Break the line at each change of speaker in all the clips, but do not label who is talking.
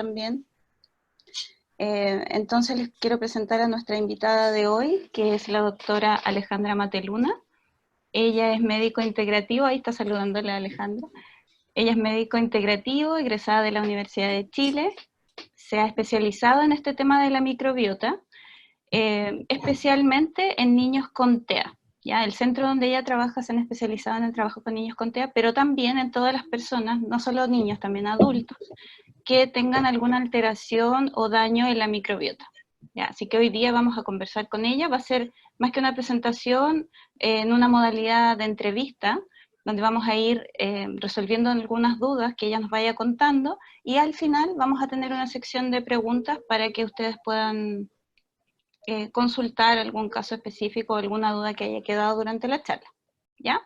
también. Entonces les quiero presentar a nuestra invitada de hoy, que es la doctora Alejandra Mateluna. Ella es médico integrativo, ahí está saludándole a Alejandra. Ella es médico integrativo, egresada de la Universidad de Chile. Se ha especializado en este tema de la microbiota, especialmente en niños con TEA. ¿Ya? El centro donde ella trabaja se han especializado en el trabajo con niños con TEA, pero también en todas las personas, no solo niños, también adultos, que tengan alguna alteración o daño en la microbiota. ¿Ya? Así que hoy día vamos a conversar con ella. Va a ser más que una presentación en una modalidad de entrevista, donde vamos a ir resolviendo algunas dudas que ella nos vaya contando, y al final vamos a tener una sección de preguntas para que ustedes puedan consultar algún caso específico o alguna duda que haya quedado durante la charla. ¿Ya?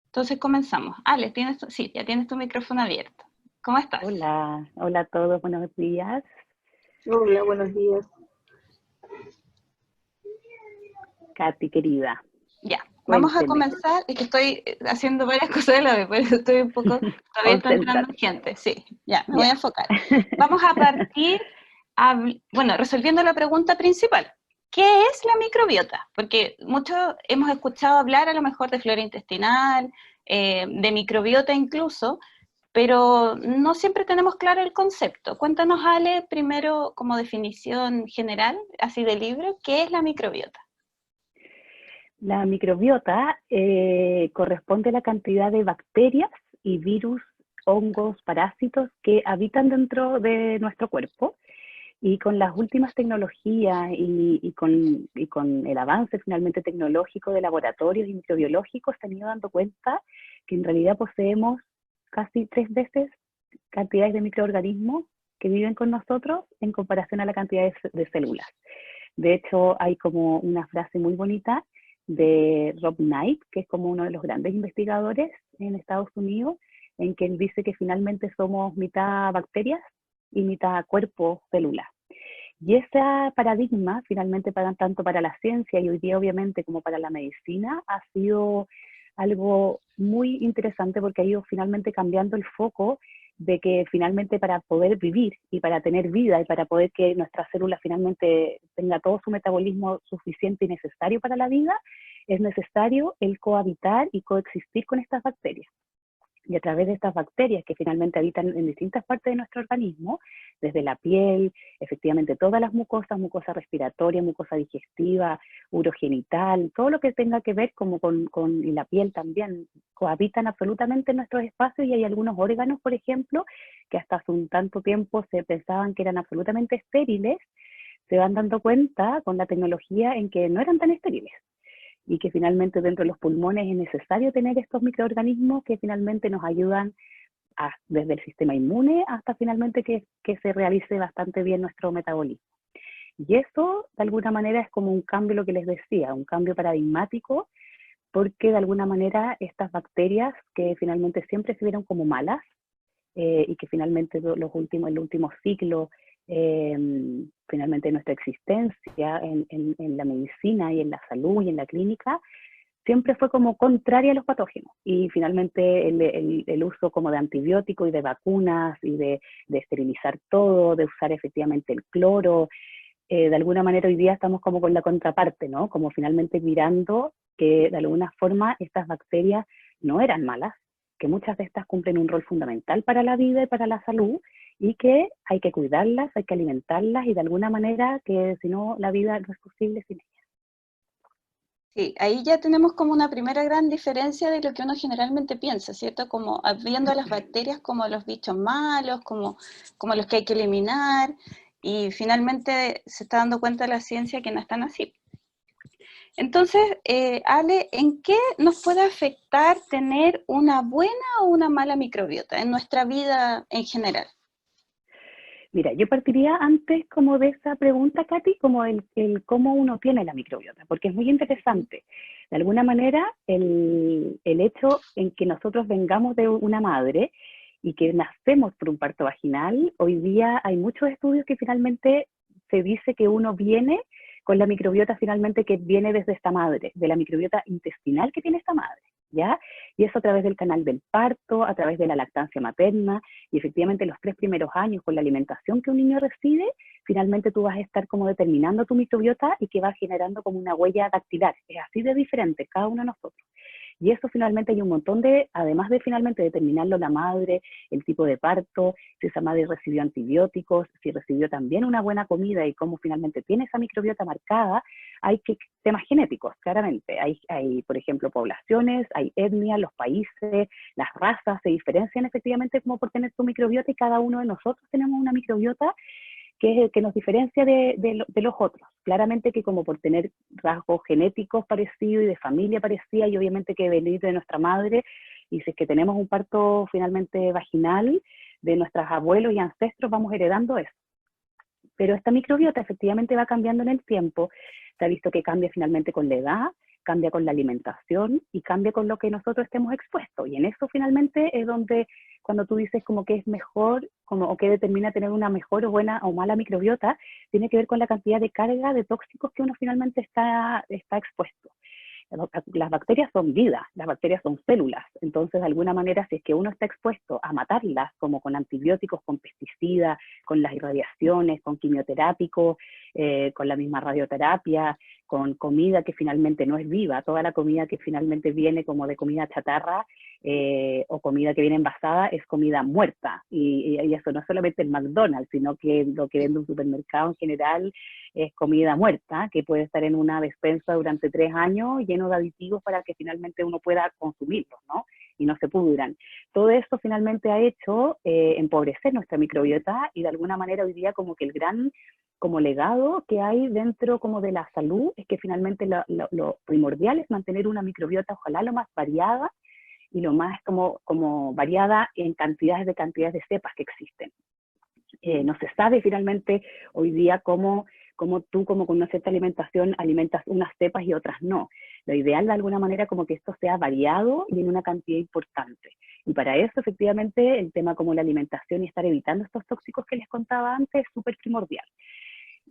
Entonces comenzamos. Ale, sí, ya tienes tu micrófono abierto. ¿Cómo estás?
Hola, hola a todos, buenos días.
Hola, buenos días.
Katy, querida.
Ya,
Cuénteme.
vamos a comenzar. Es que estoy haciendo varias cosas a la vez, pero estoy un poco, todavía está entrando gente. Sí, ya, me voy a enfocar. Vamos a partir, bueno, resolviendo la pregunta principal. ¿Qué es la microbiota? Porque muchos hemos escuchado hablar a lo mejor de flora intestinal, de microbiota incluso, pero no siempre tenemos claro el concepto. Cuéntanos, Ale, primero como definición general, así de libro, ¿qué es la microbiota?
La microbiota corresponde a la cantidad de bacterias y virus, hongos, parásitos que habitan dentro de nuestro cuerpo. Y con las últimas tecnologías y con el avance finalmente tecnológico de laboratorios y microbiológicos, se han ido dando cuenta que en realidad poseemos casi 3 veces cantidades de microorganismos que viven con nosotros en comparación a la cantidad de células. De hecho, hay como una frase muy bonita de Rob Knight, que es como uno de los grandes investigadores en Estados Unidos, en que él dice que finalmente somos mitad bacterias y mitad cuerpo celular. Y ese paradigma, finalmente, tanto para la ciencia y hoy día obviamente como para la medicina, ha sido algo muy interesante porque ha ido finalmente cambiando el foco de que finalmente para poder vivir y para tener vida y para poder que nuestra célula finalmente tenga todo su metabolismo suficiente y necesario para la vida, es necesario el cohabitar y coexistir con estas bacterias. Y a través de estas bacterias que finalmente habitan en distintas partes de nuestro organismo, desde la piel, efectivamente todas las mucosas, mucosa respiratoria, mucosa digestiva, urogenital, todo lo que tenga que ver como y la piel también, cohabitan absolutamente en nuestros espacios, y hay algunos órganos, por ejemplo, que hasta hace un tanto tiempo se pensaban que eran absolutamente estériles, se van dando cuenta con la tecnología en que no eran tan estériles. Y que finalmente dentro de los pulmones es necesario tener estos microorganismos que finalmente nos ayudan desde el sistema inmune hasta finalmente que se realice bastante bien nuestro metabolismo. Y eso de alguna manera es como un cambio, lo que les decía, un cambio paradigmático, porque de alguna manera estas bacterias que finalmente siempre se vieron como malas y que finalmente el último ciclo finalmente nuestra existencia en la medicina y en la salud y en la clínica, siempre fue como contraria a los patógenos. Y finalmente el uso como de antibióticos y de vacunas y de esterilizar todo, de usar efectivamente el cloro, de alguna manera hoy día estamos como con la contraparte, ¿no? Como finalmente mirando que de alguna forma estas bacterias no eran malas, que muchas de estas cumplen un rol fundamental para la vida y para la salud, y que hay que cuidarlas, hay que alimentarlas, y de alguna manera que si no, la vida no es posible sin ellas.
Sí, ahí ya tenemos como una primera gran diferencia de lo que uno generalmente piensa, ¿cierto? Como viendo a las bacterias como los bichos malos, como los que hay que eliminar, y finalmente se está dando cuenta la ciencia que no están así. Entonces, Ale, ¿en qué nos puede afectar tener una buena o una mala microbiota en nuestra vida en general?
Mira, yo partiría antes como de esa pregunta, Katy, como el cómo uno tiene la microbiota, porque es muy interesante. De alguna manera, el hecho en que nosotros vengamos de una madre y que nacemos por un parto vaginal, hoy día hay muchos estudios que finalmente se dice que uno viene con la microbiota finalmente que viene desde esta madre, de la microbiota intestinal que tiene esta madre. ¿ya? Y eso a través del canal del parto, a través de la lactancia materna, y efectivamente los 3 primeros años con la alimentación que un niño recibe, finalmente tú vas a estar como determinando tu microbiota y que va generando como una huella dactilar. Es así de diferente cada uno de nosotros. Y eso finalmente hay un montón de, además de finalmente determinarlo la madre, el tipo de parto, si esa madre recibió antibióticos, si recibió también una buena comida y cómo finalmente tiene esa microbiota marcada, hay temas genéticos, claramente. Hay, por ejemplo, poblaciones, hay etnias, los países, las razas se diferencian efectivamente como por tener su microbiota y cada uno de nosotros tenemos una microbiota que es el que nos diferencia de los otros. Claramente que como por tener rasgos genéticos parecidos y de familia parecida, y obviamente que venir de nuestra madre, y si es que tenemos un parto finalmente vaginal de nuestros abuelos y ancestros, vamos heredando eso. Pero esta microbiota efectivamente va cambiando en el tiempo. Se ha visto que cambia finalmente con la edad, cambia con la alimentación y cambia con lo que nosotros estemos expuestos. Y en eso finalmente es donde cuando tú dices como que es mejor, como, o que determina tener una mejor o buena o mala microbiota, tiene que ver con la cantidad de carga de tóxicos que uno finalmente está expuesto. Las bacterias son vida, las bacterias son células, entonces de alguna manera si es que uno está expuesto a matarlas, como con antibióticos, con pesticidas, con las irradiaciones, con quimioterápicos, con la misma radioterapia, con comida que finalmente no es viva, toda la comida que finalmente viene como de comida chatarra o comida que viene envasada es comida muerta, y eso no es solamente el McDonald's, sino que lo que vende un supermercado en general es comida muerta, que puede estar en una despensa durante 3 años lleno de aditivos para que finalmente uno pueda consumirlos, ¿no? Y no se pudran. Todo esto finalmente ha hecho empobrecer nuestra microbiota y de alguna manera hoy día como que el gran como legado que hay dentro como de la salud es que finalmente lo primordial es mantener una microbiota ojalá lo más variada y lo más como variada en cantidades de cepas que existen. No se sabe finalmente hoy día cómo tú, como con una cierta alimentación, alimentas unas cepas y otras no. Lo ideal de alguna manera como que esto sea variado y en una cantidad importante. Y para eso efectivamente el tema como la alimentación y estar evitando estos tóxicos que les contaba antes es súper primordial.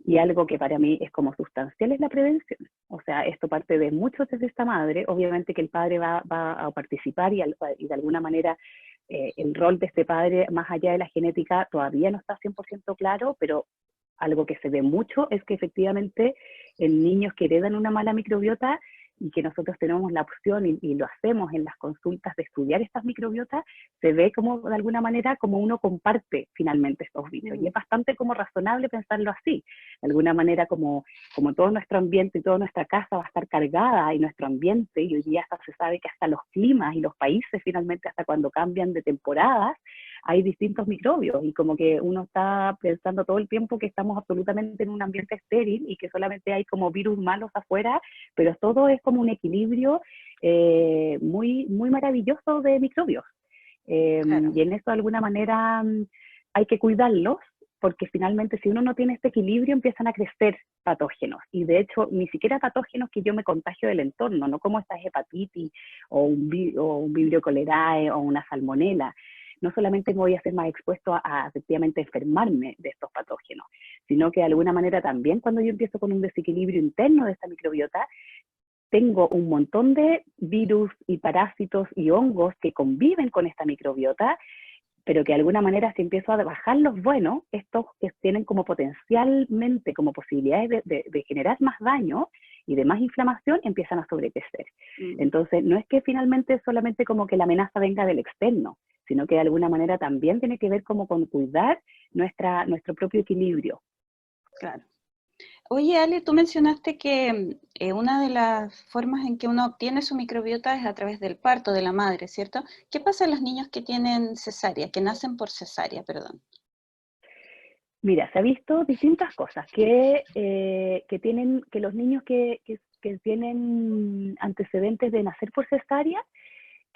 Y algo que para mí es como sustancial es la prevención. O sea, esto parte de mucho desde esta madre, obviamente que el padre va a participar y de alguna manera el rol de este padre, más allá de la genética, todavía no está 100% claro, pero algo que se ve mucho es que efectivamente en niños que heredan una mala microbiota y que nosotros tenemos la opción y lo hacemos en las consultas de estudiar estas microbiotas, se ve como de alguna manera como uno comparte finalmente estos bichos. Y es bastante como razonable pensarlo así. De alguna manera como todo nuestro ambiente y toda nuestra casa va a estar cargada y nuestro ambiente, y hoy día hasta se sabe que hasta los climas y los países finalmente hasta cuando cambian de temporadas, hay distintos microbios y como que uno está pensando todo el tiempo que estamos absolutamente en un ambiente estéril y que solamente hay como virus malos afuera, pero todo es como un equilibrio muy, muy maravilloso de microbios. Claro. Y en eso de alguna manera hay que cuidarlos, porque finalmente si uno no tiene este equilibrio empiezan a crecer patógenos, y de hecho ni siquiera patógenos que yo me contagio del entorno, no como esta hepatitis o un Vibrio cholerae o una salmonela. No solamente me voy a ser más expuesto a efectivamente enfermarme de estos patógenos, sino que de alguna manera también cuando yo empiezo con un desequilibrio interno de esta microbiota, tengo un montón de virus y parásitos y hongos que conviven con esta microbiota, pero que de alguna manera si empiezo a bajar los buenos, estos que tienen como potencialmente como posibilidades de generar más daño y de más inflamación, empiezan a sobrecrecer. Entonces, no es que finalmente solamente como que la amenaza venga del externo, sino que de alguna manera también tiene que ver como con cuidar nuestro propio equilibrio.
Claro. Oye, Ale, tú mencionaste que una de las formas en que uno obtiene su microbiota es a través del parto de la madre, ¿cierto? ¿Qué pasa a los niños que tienen cesárea, que nacen por cesárea, perdón?
Mira, se ha visto distintas cosas, que los niños que tienen antecedentes de nacer por cesárea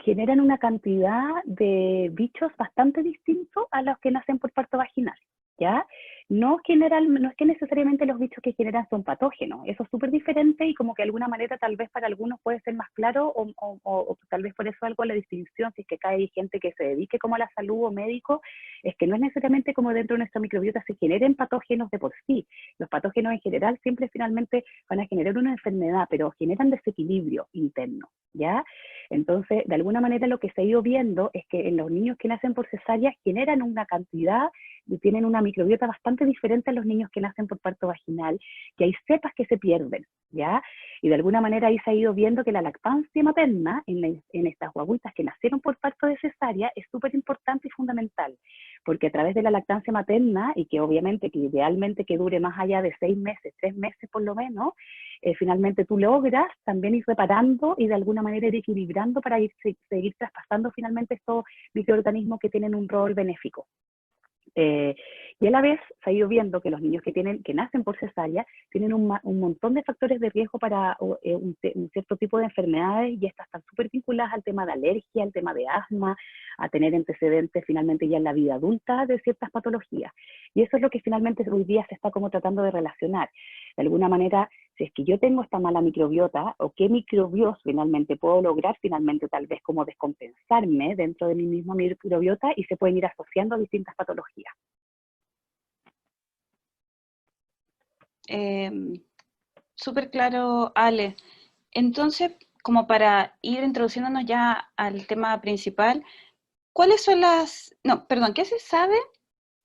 generan una cantidad de bichos bastante distintos a los que nacen por parto vaginal, ¿ya? No es que necesariamente los bichos que generan son patógenos, eso es súper diferente y como que de alguna manera tal vez para algunos puede ser más claro o tal vez por eso algo la distinción, si es que hay gente que se dedique como a la salud o médico, es que no es necesariamente como dentro de nuestra microbiota se generen patógenos de por sí. Los patógenos en general siempre finalmente van a generar una enfermedad, pero generan desequilibrio interno, ¿ya? Entonces, de alguna manera lo que se ha ido viendo es que en los niños que nacen por cesárea generan una cantidad y tienen una microbiota bastante diferente a los niños que nacen por parto vaginal, que hay cepas que se pierden, ¿ya? Y de alguna manera ahí se ha ido viendo que la lactancia materna en estas guaguitas que nacieron por parto de cesárea es súper importante y fundamental, porque a través de la lactancia materna, y que obviamente que idealmente que dure más allá de 6 meses, 3 meses por lo menos, finalmente tú logras también ir reparando y de alguna manera ir equilibrando para seguir traspasando finalmente estos microorganismos que tienen un rol benéfico. Y a la vez se ha ido viendo que los niños que nacen por cesárea tienen un montón de factores de riesgo para un cierto tipo de enfermedades, y estas están súper vinculadas al tema de alergia, al tema de asma, a tener antecedentes finalmente ya en la vida adulta de ciertas patologías. Y eso es lo que finalmente hoy día se está como tratando de relacionar. De alguna manera, si es que yo tengo esta mala microbiota, o qué microbios finalmente puedo lograr finalmente tal vez como descompensarme dentro de mi misma microbiota, y se pueden ir asociando a distintas patologías.
Súper claro, Ale. Entonces, como para ir introduciéndonos ya al tema principal, ¿cuáles son qué se sabe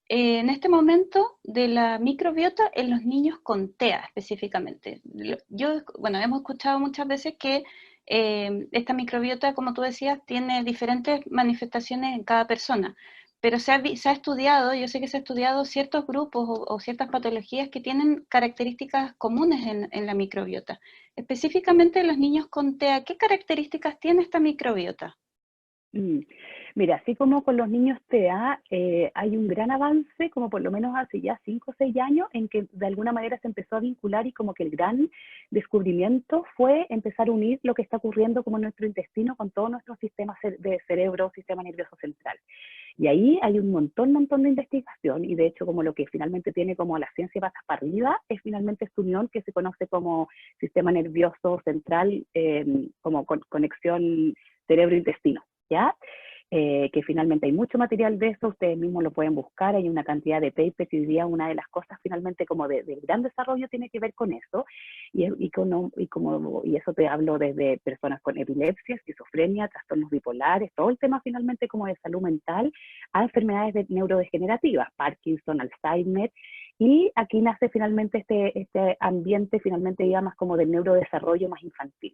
en este momento de la microbiota en los niños con TEA específicamente? Hemos escuchado muchas veces que esta microbiota, como tú decías, tiene diferentes manifestaciones en cada persona, pero se ha estudiado, yo sé que se ha estudiado ciertos grupos o ciertas patologías que tienen características comunes en la microbiota. Específicamente los niños con TEA, ¿qué características tiene esta microbiota?
Mira, así como con los niños TEA, hay un gran avance, como por lo menos hace ya 5 o 6 años, en que de alguna manera se empezó a vincular, y como que el gran descubrimiento fue empezar a unir lo que está ocurriendo como en nuestro intestino con todo nuestro sistema de cerebro, sistema nervioso central. Y ahí hay un montón de investigación, y de hecho como lo que finalmente tiene como la ciencia patas para arriba es finalmente esta unión que se conoce como sistema nervioso central, como conexión cerebro-intestino, ¿ya? Que finalmente hay mucho material de eso, ustedes mismos lo pueden buscar, hay una cantidad de papers, y hoy día una de las cosas finalmente como del gran desarrollo tiene que ver con eso, y eso te hablo desde personas con epilepsia, esquizofrenia, trastornos bipolares, todo el tema finalmente como de salud mental, a enfermedades neurodegenerativas, Parkinson, Alzheimer, y aquí nace finalmente este ambiente finalmente ya más como del neurodesarrollo más infantil.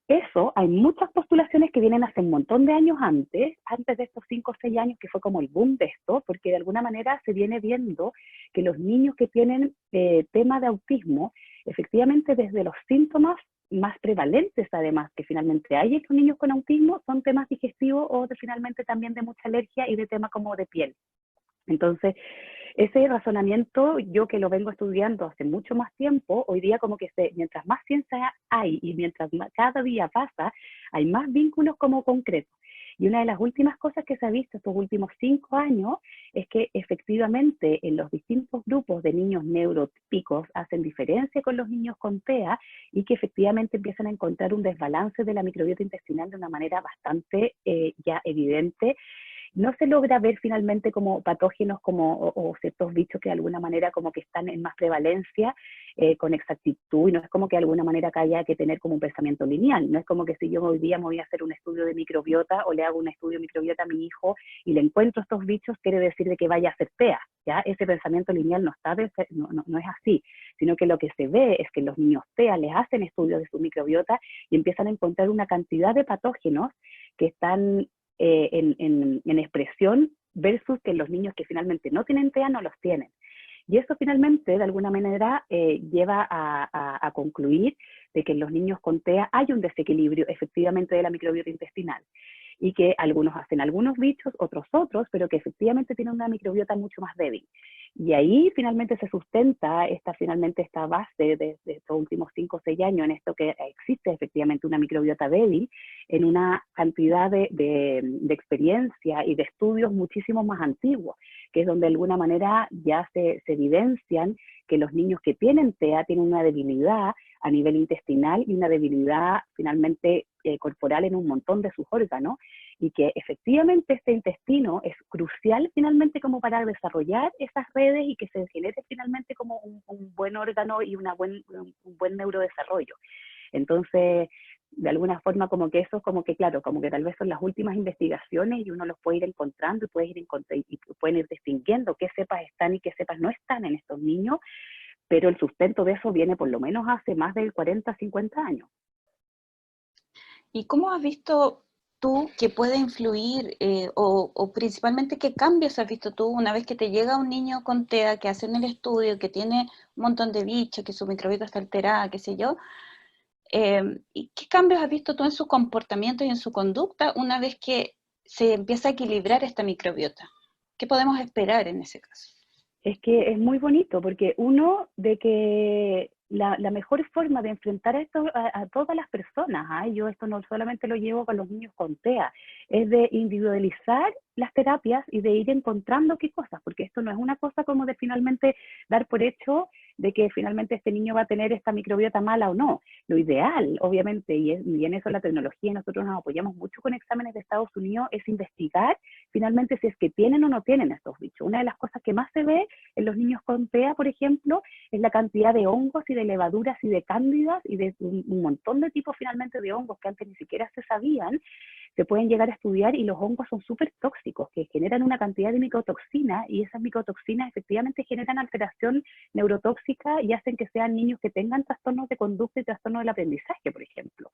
Eso, hay muchas postulaciones que vienen hace un montón de años antes de estos 5 o 6 años, que fue como el boom de esto, porque de alguna manera se viene viendo que los niños que tienen tema de autismo, efectivamente desde los síntomas más prevalentes además que finalmente hay en los niños con autismo, son temas digestivos o finalmente también de mucha alergia y de tema como de piel. Entonces, ese razonamiento, yo que lo vengo estudiando hace mucho más tiempo, hoy día como que mientras más ciencia hay y mientras cada día pasa, hay más vínculos como concretos. Y una de las últimas cosas que se ha visto estos últimos 5 años es que efectivamente en los distintos grupos de niños neurotípicos hacen diferencia con los niños con TEA, y que efectivamente empiezan a encontrar un desbalance de la microbiota intestinal de una manera bastante ya evidente. No se logra ver finalmente como patógenos o ciertos bichos que de alguna manera como que están en más prevalencia con exactitud, y no es como que de alguna manera que haya que tener como un pensamiento lineal, no es como que si yo hoy día me voy a hacer un estudio de microbiota o le hago un estudio de microbiota a mi hijo y le encuentro estos bichos, quiere decir de que vaya a ser TEA, ¿ya? Ese pensamiento lineal no es así, sino que lo que se ve es que los niños TEA les hacen estudios de su microbiota y empiezan a encontrar una cantidad de patógenos que están en expresión, versus que los niños que finalmente no tienen TEA no los tienen. Y eso finalmente, de alguna manera, lleva a concluir de que en los niños con TEA hay un desequilibrio efectivamente de la microbiota intestinal, y que algunos hacen algunos bichos, otros, pero que efectivamente tienen una microbiota mucho más débil. Y ahí finalmente se sustenta esta base de estos últimos 5 o 6 años en esto, que existe efectivamente una microbiota débil en una cantidad de experiencia y de estudios muchísimo más antiguos, que es donde de alguna manera ya se evidencian que los niños que tienen TEA tienen una debilidad a nivel intestinal y una debilidad finalmente corporal en un montón de sus órganos, y que efectivamente este intestino es crucial finalmente como para desarrollar esas redes y que se genere finalmente como un buen órgano y un buen neurodesarrollo. Entonces, de alguna forma como que eso, como que claro, como que tal vez son las últimas investigaciones y uno los puede ir encontrando y pueden ir distinguiendo qué cepas están y qué cepas no están en estos niños, pero el sustento de eso viene por lo menos hace más de 40, 50 años.
¿Y cómo has visto tú que puede influir, o principalmente qué cambios has visto tú una vez que te llega un niño con TEA, que hace el estudio, que tiene un montón de bichos, que su microbiota está alterada, qué sé yo? ¿Y qué cambios has visto tú en su comportamiento y en su conducta una vez que se empieza a equilibrar esta microbiota? ¿Qué podemos esperar en ese caso?
Es que es muy bonito, porque uno, de que la mejor forma de enfrentar esto a todas las personas, yo esto no solamente lo llevo con los niños con TEA, es de individualizar las terapias y de ir encontrando qué cosas, porque esto no es una cosa como de finalmente dar por hecho de que finalmente este niño va a tener esta microbiota mala o no. Lo ideal, obviamente, y en eso la tecnología, nosotros nos apoyamos mucho con exámenes de Estados Unidos, es investigar finalmente si es que tienen o no tienen estos bichos. Una de las cosas que más se ve en los niños con TEA, por ejemplo, es la cantidad de hongos y de levaduras y de cándidas y de un montón de tipos finalmente de hongos que antes ni siquiera se sabían, se pueden llegar a estudiar, y los hongos son súper tóxicos, que generan una cantidad de micotoxinas, y esas micotoxinas efectivamente generan alteración neurotóxica y hacen que sean niños que tengan trastornos de conducta y trastornos del aprendizaje, por ejemplo.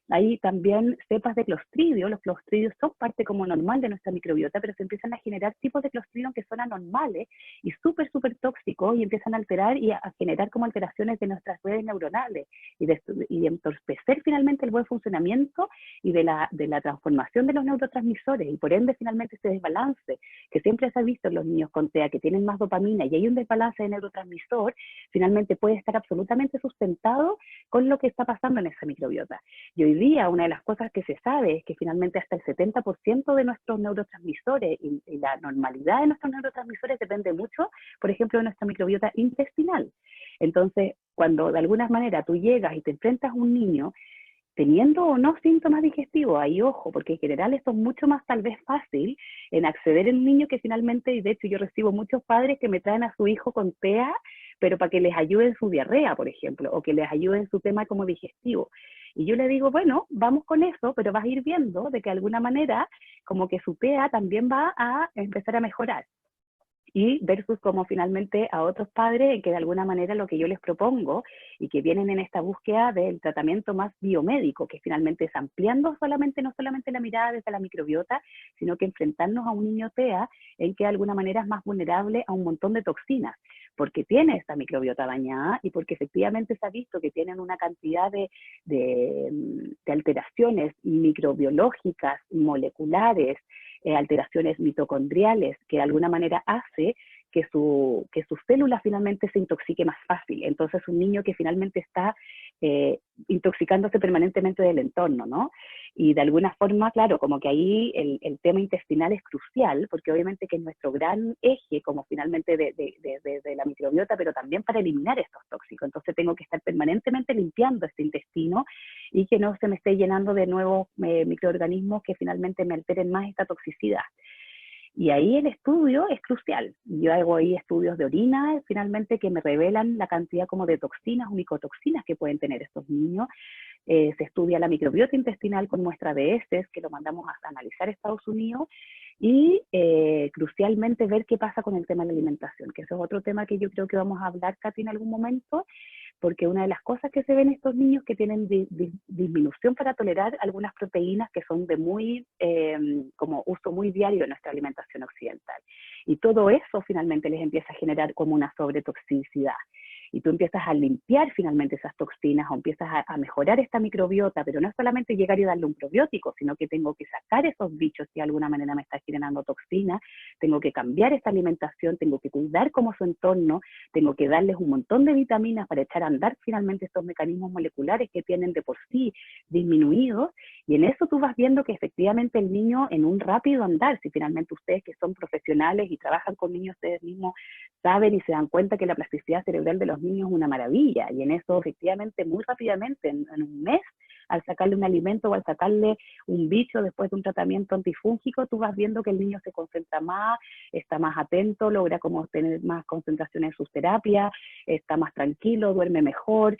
Hay también cepas de clostridio. Los clostridios son parte como normal de nuestra microbiota, pero se empiezan a generar tipos de clostridium que son anormales y súper, súper tóxicos, y empiezan a alterar y a generar como alteraciones de nuestras redes neuronales y de entorpecer finalmente el buen funcionamiento y de la transformación de los neurotransmisores, y por ende finalmente ese desbalance que siempre se ha visto en los niños con TEA, que tienen más dopamina y hay un desbalance de neurotransmisor, finalmente puede estar absolutamente sustentado con lo que está pasando en esa microbiota. Y hoy día una de las cosas que se sabe es que finalmente hasta el 70% de nuestros neurotransmisores y la normalidad de nuestros neurotransmisores depende mucho, por ejemplo, de nuestra microbiota intestinal. Entonces, cuando de alguna manera tú llegas y te enfrentas a un niño teniendo o no síntomas digestivos, ahí ojo, porque en general esto es mucho más tal vez fácil en acceder en un niño que finalmente, y de hecho yo recibo muchos padres que me traen a su hijo con TEA, pero para que les ayude en su diarrea, por ejemplo, o que les ayude en su tema como digestivo. Y yo le digo, bueno, vamos con eso, pero vas a ir viendo de que de alguna manera como que su TEA también va a empezar a mejorar. Y versus como finalmente a otros padres que de alguna manera lo que yo les propongo y que vienen en esta búsqueda del tratamiento más biomédico, que finalmente es ampliando no solamente la mirada desde la microbiota, sino que enfrentarnos a un niño TEA en que de alguna manera es más vulnerable a un montón de toxinas, porque tiene esta microbiota dañada y porque efectivamente se ha visto que tienen una cantidad de alteraciones microbiológicas, moleculares, alteraciones mitocondriales, que de alguna manera hace que sus células finalmente se intoxique más fácil. Entonces un niño que finalmente está intoxicándose permanentemente del entorno, ¿no? Y de alguna forma, claro, como que ahí el tema intestinal es crucial, porque obviamente que es nuestro gran eje, como finalmente de la microbiota, pero también para eliminar estos tóxicos. Entonces tengo que estar permanentemente limpiando este intestino y que no se me esté llenando de nuevos microorganismos que finalmente me alteren más esta toxicidad. Y ahí el estudio es crucial. Yo hago ahí estudios de orina, finalmente, que me revelan la cantidad como de toxinas o micotoxinas que pueden tener estos niños. Se estudia la microbiota intestinal con muestra de heces, que lo mandamos a analizar a Estados Unidos, y crucialmente ver qué pasa con el tema de la alimentación, que eso es otro tema que yo creo que vamos a hablar, Katy, en algún momento, porque una de las cosas que se ven en estos niños que tienen disminución para tolerar algunas proteínas que son de muy, como uso muy diario en nuestra alimentación occidental. Y todo eso finalmente les empieza a generar como una sobretoxicidad. Y tú empiezas a limpiar finalmente esas toxinas o empiezas a mejorar esta microbiota, pero no es solamente llegar y darle un probiótico, sino que tengo que sacar esos bichos que de alguna manera me están generando toxinas, tengo que cambiar esta alimentación, tengo que cuidar como su entorno, tengo que darles un montón de vitaminas para echar a andar finalmente estos mecanismos moleculares que tienen de por sí disminuidos, y en eso tú vas viendo que efectivamente el niño en un rápido andar, si finalmente ustedes que son profesionales y trabajan con niños ustedes mismos saben y se dan cuenta que la plasticidad cerebral de los niños es una maravilla, y en eso efectivamente muy rápidamente, en un mes, al sacarle un alimento o al sacarle un bicho después de un tratamiento antifúngico, tú vas viendo que el niño se concentra más, está más atento, logra como tener más concentración en sus terapias, está más tranquilo, duerme mejor,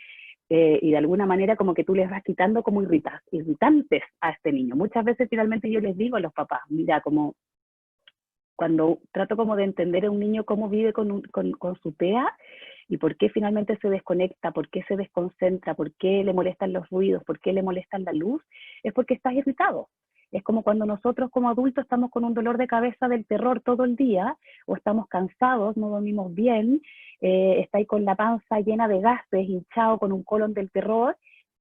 y de alguna manera como que tú les vas quitando como irritantes a este niño. Muchas veces finalmente yo les digo a los papás, mira, como cuando trato como de entender a un niño cómo vive con su TEA y por qué finalmente se desconecta, por qué se desconcentra, por qué le molestan los ruidos, por qué le molestan la luz, es porque estás irritado. Es como cuando nosotros como adultos estamos con un dolor de cabeza del terror todo el día, o estamos cansados, no dormimos bien, estáis con la panza llena de gases, hinchado con un colon del terror.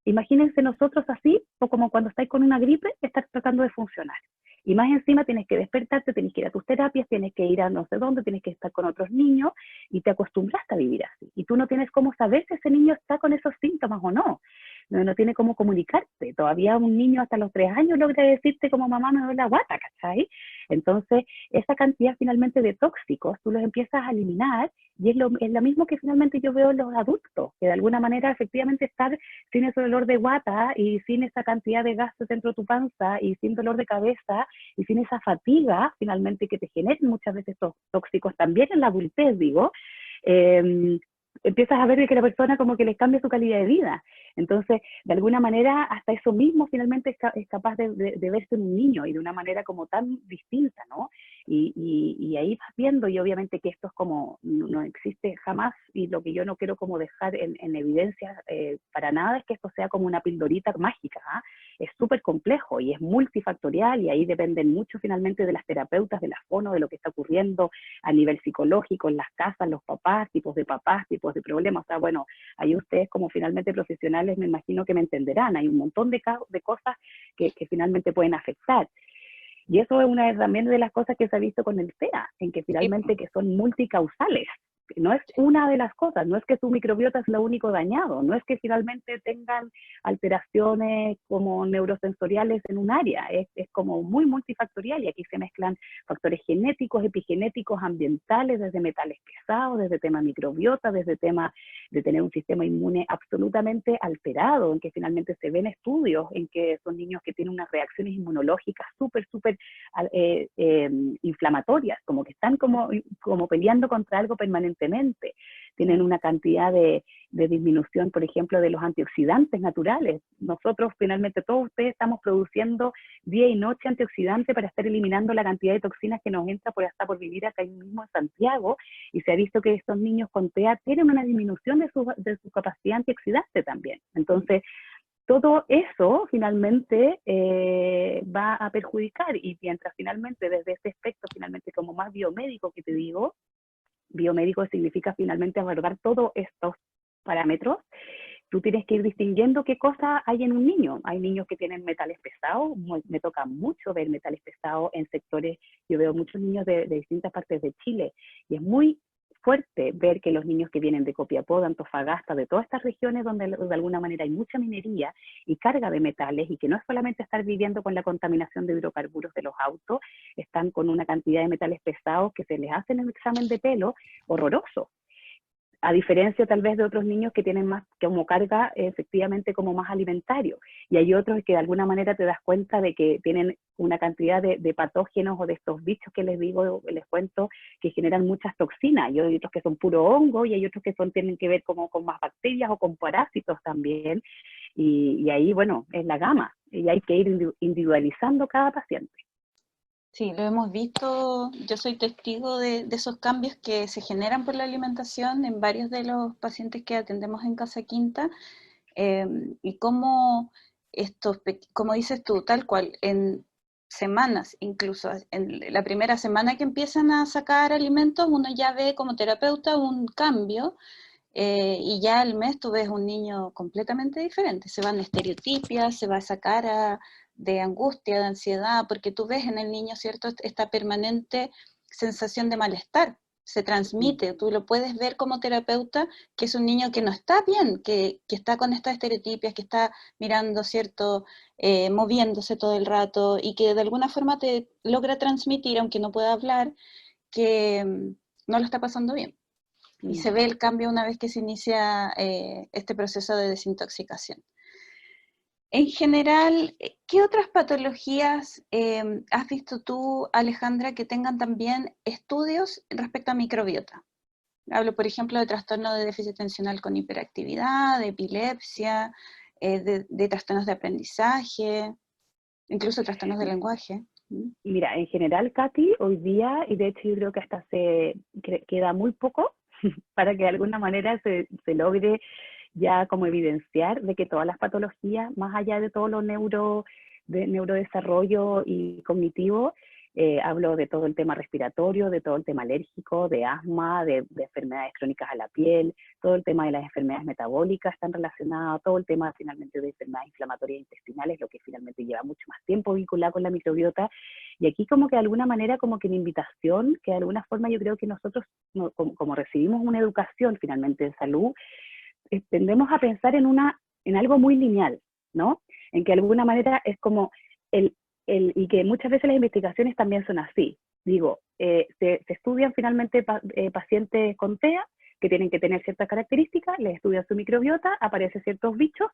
Imagínense nosotros así, o como cuando estáis con una gripe, estar tratando de funcionar. Y más encima tienes que despertarte, tienes que ir a tus terapias, tienes que ir a no sé dónde, tienes que estar con otros niños y te acostumbraste a vivir así. Y tú no tienes cómo saber si ese niño está con esos síntomas o no. No tiene cómo comunicarte. Todavía un niño hasta los 3 años logra decirte como mamá me duele la guata, ¿cachai? Entonces, esa cantidad finalmente de tóxicos, tú los empiezas a eliminar y es lo mismo que finalmente yo veo en los adultos, que de alguna manera efectivamente estar sin ese dolor de guata y sin esa cantidad de gases dentro de tu panza y sin dolor de cabeza y sin esa fatiga finalmente que te generan muchas veces estos tóxicos también en la adultez, digo, empiezas a ver que la persona como que les cambia su calidad de vida. Entonces, de alguna manera, hasta eso mismo finalmente es capaz de verse en un niño y de una manera como tan distinta, ¿no? Y ahí vas viendo, y obviamente que esto es como, no existe jamás, y lo que yo no quiero como dejar en evidencia para nada es que esto sea como una pildorita mágica, ¿eh? Es súper complejo y es multifactorial, y ahí dependen mucho finalmente de las terapeutas, de la fono, de lo que está ocurriendo a nivel psicológico, en las casas, los papás, tipos de problemas. O sea, bueno, ahí ustedes como finalmente profesionales me imagino que me entenderán, hay un montón de cosas que finalmente pueden afectar. Y eso es una también de las cosas que se ha visto con el TEA, en que finalmente que son multicausales. No es una de las cosas, no es que su microbiota es lo único dañado, no es que finalmente tengan alteraciones como neurosensoriales en un área, es como muy multifactorial, y aquí se mezclan factores genéticos, epigenéticos, ambientales, desde metales pesados, desde tema microbiota, desde tema de tener un sistema inmune absolutamente alterado, en que finalmente se ven estudios en que son niños que tienen unas reacciones inmunológicas súper inflamatorias, como que están como peleando contra algo permanentemente. Tienen una cantidad de disminución, por ejemplo, de los antioxidantes naturales. Nosotros, finalmente, todos ustedes estamos produciendo día y noche antioxidantes para estar eliminando la cantidad de toxinas que nos entra hasta por vivir acá mismo en Santiago, y se ha visto que estos niños con TEA tienen una disminución de su capacidad antioxidante también. Entonces, todo eso finalmente va a perjudicar, y mientras finalmente desde este aspecto finalmente como más biomédico que te digo, biomédico significa finalmente abordar todos estos parámetros, tú tienes que ir distinguiendo qué cosas hay en un niño. Hay niños que tienen metales pesados, me toca mucho ver metales pesados en sectores, yo veo muchos niños de distintas partes de Chile, y es muy fuerte ver que los niños que vienen de Copiapó, de Antofagasta, de todas estas regiones donde de alguna manera hay mucha minería y carga de metales, y que no es solamente estar viviendo con la contaminación de hidrocarburos de los autos, están con una cantidad de metales pesados que se les hace en el examen de pelo horroroso. A diferencia tal vez de otros niños que tienen más como carga efectivamente como más alimentario, y hay otros que de alguna manera te das cuenta de que tienen una cantidad de patógenos o de estos bichos que les digo, les cuento, que generan muchas toxinas, y hay otros que son puro hongo, y hay otros que tienen que ver como con más bacterias o con parásitos también, y ahí bueno, es la gama, y hay que ir individualizando cada paciente.
Sí, lo hemos visto, yo soy testigo de esos cambios que se generan por la alimentación en varios de los pacientes que atendemos en Casa Quinta, y cómo estos, como dices tú, tal cual, en semanas, incluso en la primera semana que empiezan a sacar alimentos, uno ya ve como terapeuta un cambio, y ya al mes tú ves un niño completamente diferente, se van estereotipias, se va esa cara de angustia, de ansiedad, porque tú ves en el niño, ¿cierto?, esta permanente sensación de malestar, se transmite, tú lo puedes ver como terapeuta, que es un niño que no está bien, que está con estas estereotipias, que está mirando, ¿cierto?, moviéndose todo el rato, y que de alguna forma te logra transmitir, aunque no pueda hablar, que no lo está pasando bien. Y se ve el cambio una vez que se inicia este proceso de desintoxicación. En general, ¿qué otras patologías has visto tú, Alejandra, que tengan también estudios respecto a microbiota? Hablo, por ejemplo, de trastorno de déficit atencional con hiperactividad, de epilepsia, de trastornos de aprendizaje, incluso trastornos de lenguaje.
Mira, en general, Katy, hoy día, y de hecho yo creo que hasta queda muy poco para que de alguna manera se logre ya como evidenciar de que todas las patologías, más allá de todo lo de neurodesarrollo y cognitivo, hablo de todo el tema respiratorio, de todo el tema alérgico, de asma, de enfermedades crónicas a la piel, todo el tema de las enfermedades metabólicas están relacionadas, todo el tema finalmente de enfermedades inflamatorias intestinales, lo que finalmente lleva mucho más tiempo vinculado con la microbiota. Y aquí como que de alguna manera, como que la invitación, que de alguna forma yo creo que nosotros, como recibimos una educación finalmente en salud, tendemos a pensar en algo muy lineal, ¿no? En que de alguna manera es como y que muchas veces las investigaciones también son así. Digo, se estudian finalmente pacientes con TEA, que tienen que tener ciertas características, les estudian su microbiota, aparecen ciertos bichos,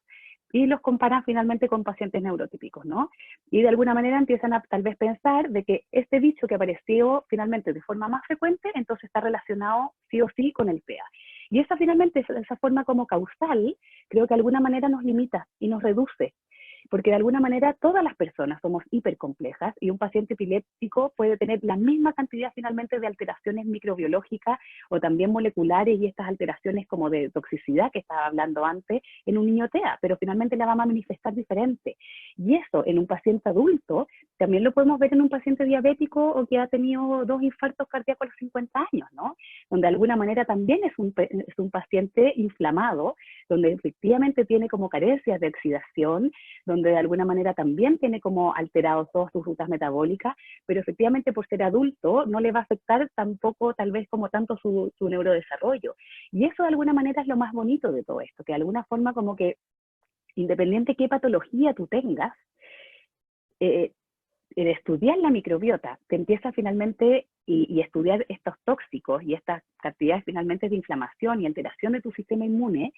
y los comparan finalmente con pacientes neurotípicos, ¿no? Y de alguna manera empiezan a tal vez pensar de que este bicho que apareció finalmente de forma más frecuente, entonces está relacionado sí o sí con el TEA. Y esa finalmente, esa forma como causal, creo que de alguna manera nos limita y nos reduce, porque de alguna manera todas las personas somos hipercomplejas y un paciente epiléptico puede tener la misma cantidad finalmente de alteraciones microbiológicas o también moleculares y estas alteraciones como de toxicidad que estaba hablando antes en un niño TEA, pero finalmente la vamos a manifestar diferente. Y eso en un paciente adulto también lo podemos ver en un paciente diabético o que ha tenido 2 infartos cardíacos a los 50 años, ¿no? Donde de alguna manera también es un paciente inflamado, donde efectivamente tiene como carencias de oxidación, donde de alguna manera también tiene como alterados todas sus rutas metabólicas, pero efectivamente por ser adulto no le va a afectar tampoco tal vez como tanto su neurodesarrollo. Y eso de alguna manera es lo más bonito de todo esto, que de alguna forma como que independiente qué patología tú tengas, el estudiar la microbiota te empieza finalmente y estudiar estos tóxicos y estas cantidades finalmente de inflamación y alteración de tu sistema inmune,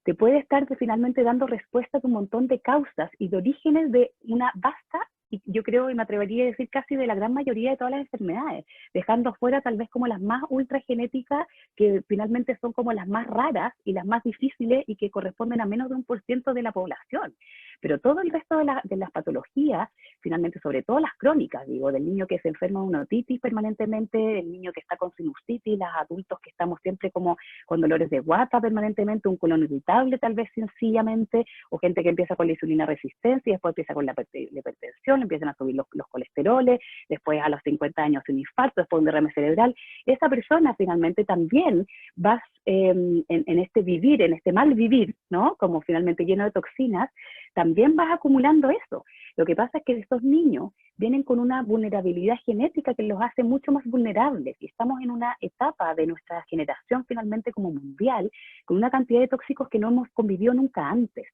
te puede estar finalmente dando respuesta a un montón de causas y de orígenes de una vasta, y yo creo y me atrevería a decir casi de la gran mayoría de todas las enfermedades, dejando fuera tal vez como las más ultragenéticas, que finalmente son como las más raras y las más difíciles y que corresponden a menos de 1% de la población. Pero todo el resto de las patologías, finalmente sobre todo las crónicas, digo, del niño que se enferma de una otitis permanentemente, el niño que está con sinusitis, los adultos que estamos siempre como con dolores de guata permanentemente, un colon irritable tal vez sencillamente, o gente que empieza con la insulina resistencia y después empieza con la hipertensión, empiezan a subir los colesteroles, después a los 50 años un infarto, después un derrame cerebral. Esa persona finalmente también va en este vivir, en este mal vivir, ¿no? Como finalmente lleno de toxinas, también vas acumulando eso. Lo que pasa es que estos niños vienen con una vulnerabilidad genética que los hace mucho más vulnerables y estamos en una etapa de nuestra generación finalmente como mundial con una cantidad de tóxicos que no hemos convivido nunca antes.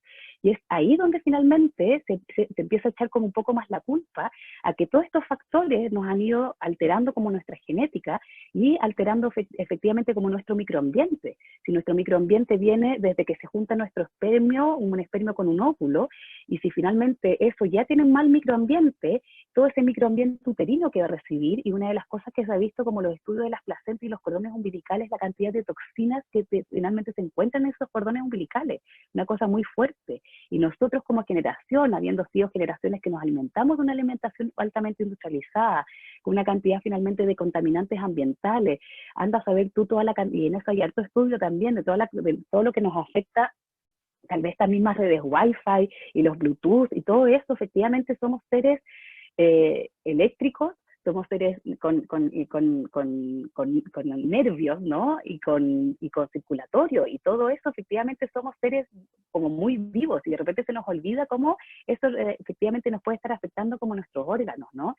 Y es ahí donde finalmente se empieza a echar como un poco más la culpa a que todos estos factores nos han ido alterando como nuestra genética y alterando efectivamente como nuestro microambiente. Si nuestro microambiente viene desde que se junta nuestro espermio, un espermio con un óvulo, y si finalmente eso ya tiene un mal microambiente, todo ese microambiente uterino que va a recibir, y una de las cosas que se ha visto como los estudios de las placentas y los cordones umbilicales, la cantidad de toxinas que finalmente se encuentran en esos cordones umbilicales, una cosa muy fuerte. Y nosotros como generación, habiendo sido generaciones que nos alimentamos de una alimentación altamente industrializada, con una cantidad finalmente de contaminantes ambientales, anda a saber tú toda la cantidad, y en eso hay harto estudio también de todo lo que nos afecta, tal vez estas mismas redes Wi-Fi y los Bluetooth y todo eso, efectivamente somos seres eléctricos, somos seres con nervios, ¿no? Y con circulatorio, y todo eso efectivamente somos seres como muy vivos, y de repente se nos olvida cómo eso efectivamente nos puede estar afectando como nuestros órganos, ¿no?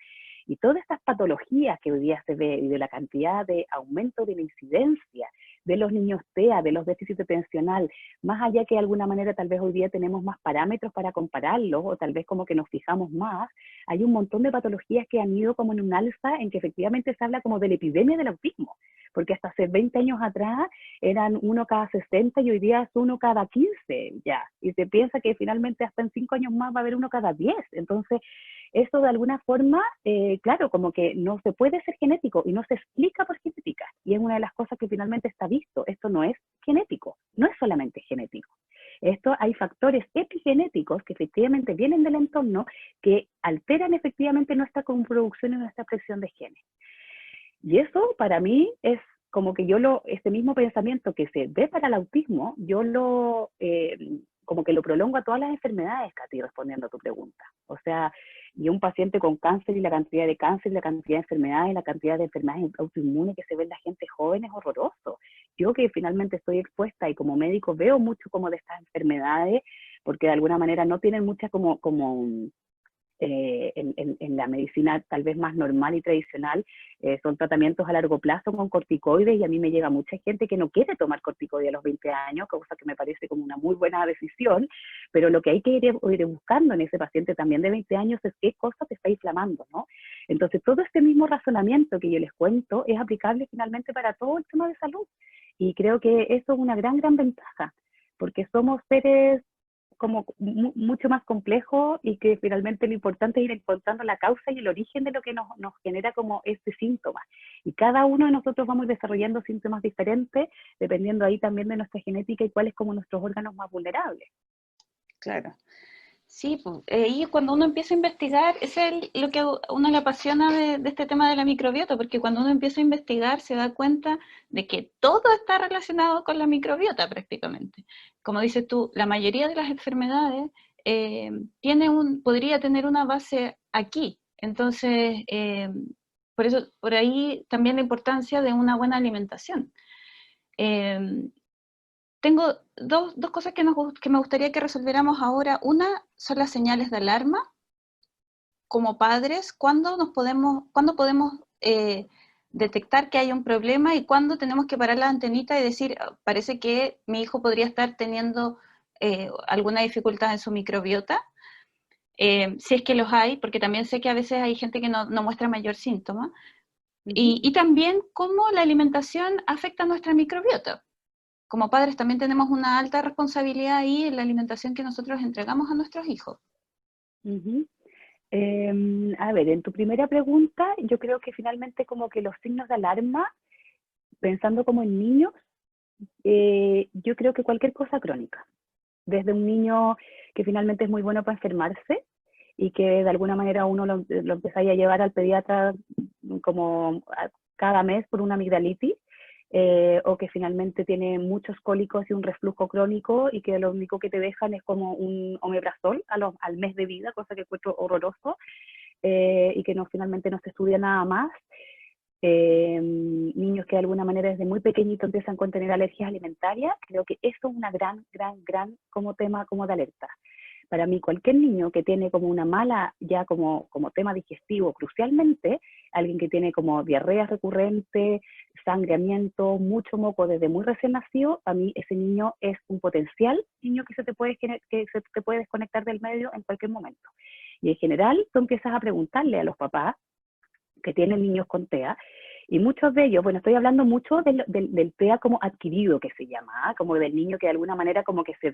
Y todas estas patologías que hoy día se ve, y de la cantidad de aumento de la incidencia de los niños TEA, de los déficits atencional, más allá que de alguna manera tal vez hoy día tenemos más parámetros para compararlos, o tal vez como que nos fijamos más, hay un montón de patologías que han ido como en un alza, en que efectivamente se habla como de la epidemia del autismo, porque hasta hace 20 años atrás eran 1 cada 60 y hoy día es 1 cada 15 ya, y se piensa que finalmente hasta en 5 años más va a haber uno cada 10. Entonces, eso de alguna forma, claro, como que no se puede ser genético y no se explica por genética. Y es una de las cosas que finalmente está visto. Esto no es genético, no es solamente genético. Esto hay factores epigenéticos que efectivamente vienen del entorno que alteran efectivamente nuestra producción y nuestra expresión de genes. Y eso para mí es como que este mismo pensamiento que se ve para el autismo, yo como que lo prolongo a todas las enfermedades, Katy, respondiendo a tu pregunta. O sea, y un paciente con cáncer y la cantidad de cáncer, la cantidad de enfermedades, la cantidad de enfermedades autoinmunes que se ven en la gente joven es horroroso. Yo que finalmente estoy expuesta y como médico veo mucho como de estas enfermedades, porque de alguna manera no tienen mucha en la medicina tal vez más normal y tradicional, son tratamientos a largo plazo con corticoides, y a mí me llega mucha gente que no quiere tomar corticoides a los 20 años, cosa que me parece como una muy buena decisión, pero lo que hay que ir buscando en ese paciente también de 20 años es qué cosa te está inflamando, ¿no? Entonces todo este mismo razonamiento que yo les cuento es aplicable finalmente para todo el tema de salud, y creo que eso es una gran ventaja, porque somos seres como mucho más complejo, y que finalmente lo importante es ir encontrando la causa y el origen de lo que nos genera como este síntoma. Y cada uno de nosotros vamos desarrollando síntomas diferentes, dependiendo ahí también de nuestra genética y cuáles como nuestros órganos más vulnerables.
Claro. Sí, pues, y cuando uno empieza a investigar, eso es lo que a uno le apasiona de este tema de la microbiota, porque cuando uno empieza a investigar se da cuenta de que todo está relacionado con la microbiota prácticamente. Como dices tú, la mayoría de las enfermedades podría tener una base aquí. Entonces, por ahí también la importancia de una buena alimentación. Tengo dos cosas que me gustaría que resolviéramos ahora. Una son las señales de alarma. Como padres, ¿cuándo podemos detectar que hay un problema y cuándo tenemos que parar la antenita y decir, parece que mi hijo podría estar teniendo alguna dificultad en su microbiota? Si es que los hay, porque también sé que a veces hay gente que no muestra mayor síntoma. Y también cómo la alimentación afecta a nuestra microbiota. Como padres también tenemos una alta responsabilidad ahí en la alimentación que nosotros entregamos a nuestros hijos.
A ver, en tu primera pregunta, yo creo que finalmente como que los signos de alarma, pensando como en niños, yo creo que cualquier cosa crónica, desde un niño que finalmente es muy bueno para enfermarse y que de alguna manera uno lo empezáis a llevar al pediatra como cada mes por una amigdalitis, o que finalmente tiene muchos cólicos y un reflujo crónico y que lo único que te dejan es como un omeprazol al mes de vida, cosa que encuentro horroroso, y que finalmente no se estudia nada más. Niños que de alguna manera desde muy pequeñitos empiezan a tener alergias alimentarias, creo que eso es una gran como tema como de alerta. Para mí, cualquier niño que tiene como una mala, ya como tema digestivo, crucialmente, alguien que tiene como diarrea recurrente, sangreamiento, mucho moco desde muy recién nacido, a mí ese niño es un potencial niño que se te puede desconectar del medio en cualquier momento. Y en general, tú empiezas a preguntarle a los papás que tienen niños con TEA, y muchos de ellos, bueno, estoy hablando mucho del TEA como adquirido, que se llama, como del niño que de alguna manera como que se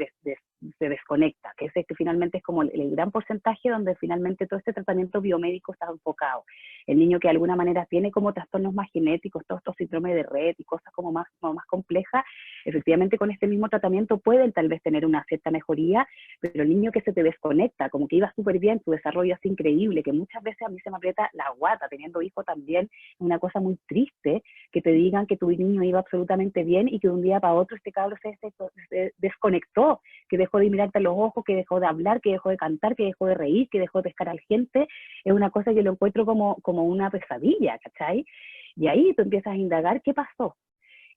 desconecta, que ese que finalmente es como el gran porcentaje donde finalmente todo este tratamiento biomédico está enfocado. El niño que de alguna manera tiene como trastornos más genéticos, todos estos síndromes de Rett y cosas como más complejas, efectivamente con este mismo tratamiento pueden tal vez tener una cierta mejoría, pero el niño que se te desconecta, como que iba súper bien, tu desarrollo es increíble, que muchas veces a mí se me aprieta la guata, teniendo hijo también, una cosa muy triste, que te digan que tu niño iba absolutamente bien y que de un día para otro este cabro se desconectó, que dejó de mirarte a los ojos, que dejó de hablar, que dejó de cantar, que dejó de reír, que dejó de pescar a la gente. Es una cosa que lo encuentro como una pesadilla, ¿cachai? Y ahí tú empiezas a indagar qué pasó.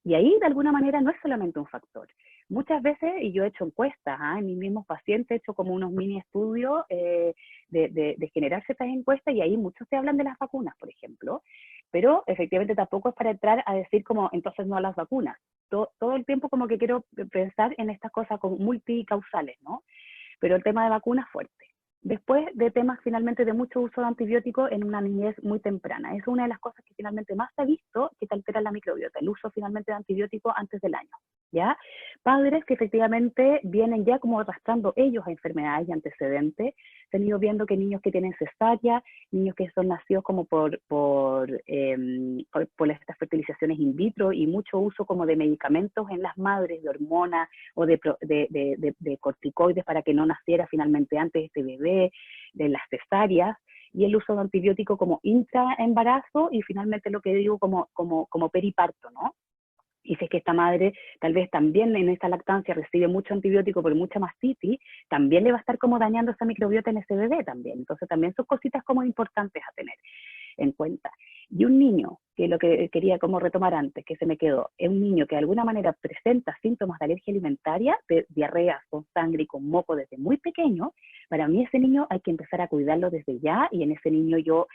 Y ahí, de alguna manera, no es solamente un factor. Muchas veces, y yo he hecho encuestas, en mis mismos pacientes, he hecho como unos mini estudios de generar ciertas encuestas, y ahí muchos te hablan de las vacunas, por ejemplo, pero efectivamente tampoco es para entrar a decir como, entonces no a las vacunas. Todo el tiempo como que quiero pensar en estas cosas como multicausales, ¿no? Pero el tema de vacunas fuerte. Después de temas finalmente de mucho uso de antibióticos en una niñez muy temprana. Es una de las cosas que finalmente más se ha visto que te altera la microbiota, el uso finalmente de antibióticos antes del año, ¿ya? padres que efectivamente vienen ya como arrastrando ellos a enfermedades y antecedentes. Se han ido viendo que niños que tienen cesárea, niños que son nacidos como por estas fertilizaciones in vitro y mucho uso como de medicamentos en las madres, de hormonas o de corticoides para que no naciera finalmente antes este bebé, de las cesáreas, y el uso de antibiótico como intraembarazo y finalmente lo que digo como periparto, ¿no? Y si es que esta madre tal vez también en esta lactancia recibe mucho antibiótico por mucha mastitis, también le va a estar como dañando esa microbiota en ese bebé también. Entonces también son cositas como importantes a tener en cuenta. Y un niño, que lo que quería como retomar antes, que se me quedó, es un niño que de alguna manera presenta síntomas de alergia alimentaria, de diarrea con sangre y con moco desde muy pequeño. Para mí ese niño hay que empezar a cuidarlo desde ya, y en ese niño yo